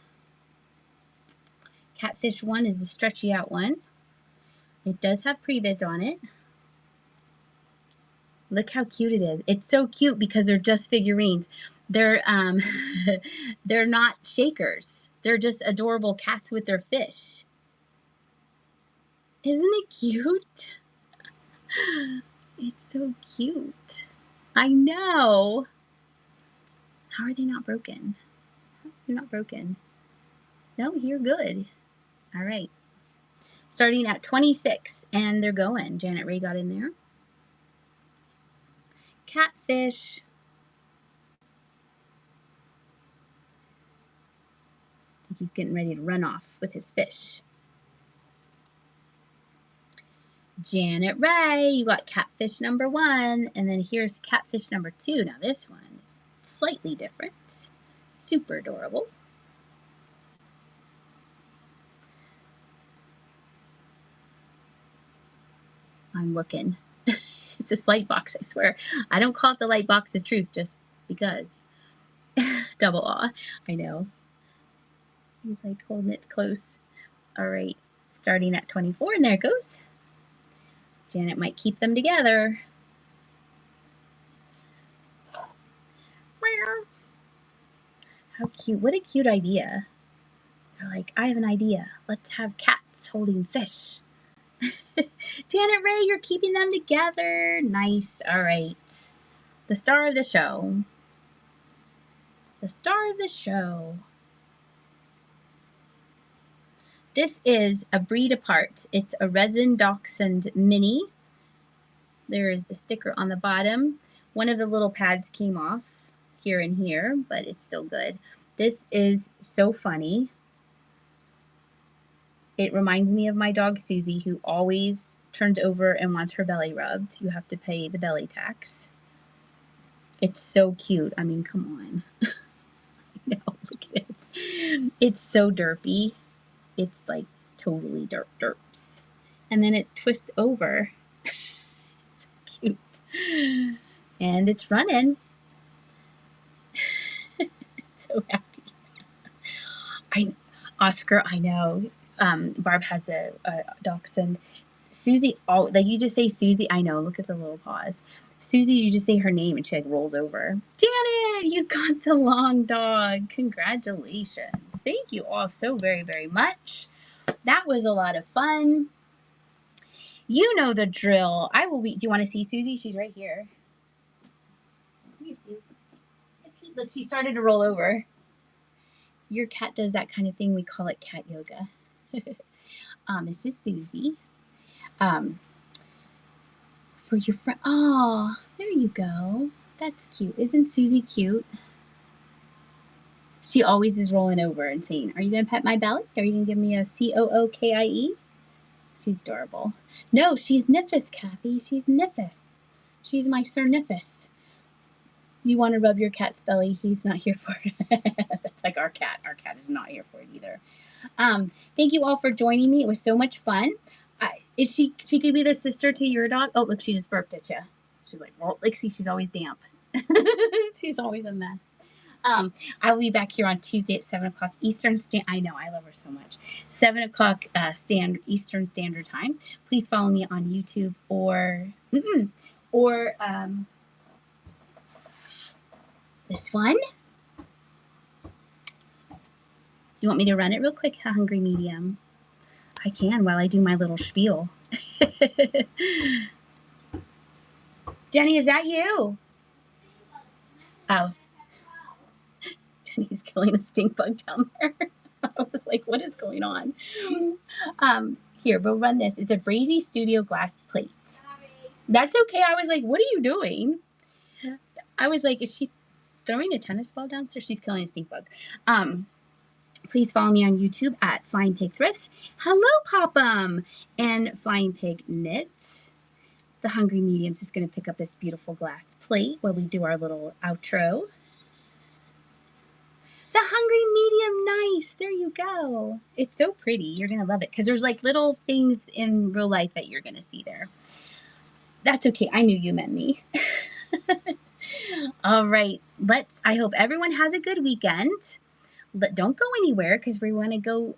Catfish 1 is the stretchy out one. It does have pre-bids on it. Look how cute it is. It's so cute because they're just figurines. They're they're not shakers. They're just adorable cats with their fish. Isn't it cute? It's so cute. I know. How are they not broken? You're not broken. No, you're good. All right. Starting at 26, and they're going. Janet Ray got in there. Catfish. He's getting ready to run off with his fish. Janet Ray, you got catfish number 1, and then here's catfish number 2. Now this one is slightly different. Super adorable. I'm looking. It's this light box, I swear. I don't call it the light box of truth just because. Double awe. I know. He's like holding it close. All right. Starting at 24, and there it goes. Janet might keep them together. How cute. What a cute idea. They're like, I have an idea. Let's have cats holding fish. Janet Ray, you're keeping them together. Nice. All right. The star of the show. The star of the show. This is a breed apart. It's a resin dachshund mini. There is the sticker on the bottom. One of the little pads came off. here and here, but it's still good. This is so funny. It reminds me of my dog Susie, who always turns over and wants her belly rubbed. You have to pay the belly tax. It's so cute. I mean, come on. No, look at it. It's so derpy. It's like totally derps. And then it twists over. It's so cute. And it's running. So happy. Oscar, I know. Barb has a dachshund. Susie, like you just say Susie. I know. Look at the little paws. Susie, you just say her name and she like rolls over. Janet, you got the long dog. Congratulations. Thank you all so very, very much. That was a lot of fun. You know the drill. Do you want to see Susie? She's right here. Look, she started to roll over. Your cat does that kind of thing. We call it cat yoga. This is Susie. For your friend. Oh, there you go. That's cute. Isn't Susie cute? She always is rolling over and saying, "Are you going to pet my belly? Are you going to give me a COOKIE?" She's adorable. No, she's Niffus, Kathy. She's Niffus. She's my Sir Niffus. You want to rub your cat's belly? He's not here for it. That's like our cat. Our cat is not here for it either. Thank you all for joining me. It was so much fun. Is she could be the sister to your dog? Oh, look, she just burped at you. She's like, well, like, see, she's always damp. She's always a mess. I will be back here on Tuesday at 7 o'clock Eastern I know, I love her so much. 7 o'clock Eastern Standard Time. Please follow me on YouTube or this one. You want me to run it real quick, Hungry Medium? I can while I do my little spiel. Jenny, is that you? Oh. Jenny's killing a stink bug down there. I was like, what is going on? Here, we'll run this. It's a Brazy Studio glass plate. Sorry. That's okay. I was like, what are you doing? I was like, is she throwing a tennis ball downstairs? She's killing a stink bug. Please follow me on YouTube at Flying Pig Thrifts. Hello, Popham! And Flying Pig Knits. The Hungry Medium's just going to pick up this beautiful glass plate while we do our little outro. The Hungry Medium, nice. There you go. It's so pretty. You're going to love it because there's like little things in real life that you're going to see there. That's okay. I knew you meant me. All right. I hope everyone has a good weekend. Don't go anywhere because we want to go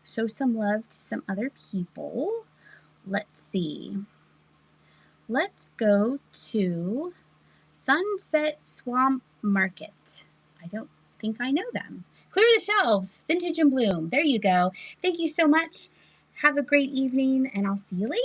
show some love to some other people. Let's see. Let's go to Sunset Swamp Market. I don't think I know them. Clear the Shelves, Vintage and Bloom. There you go. Thank you so much. Have a great evening, and I'll see you later.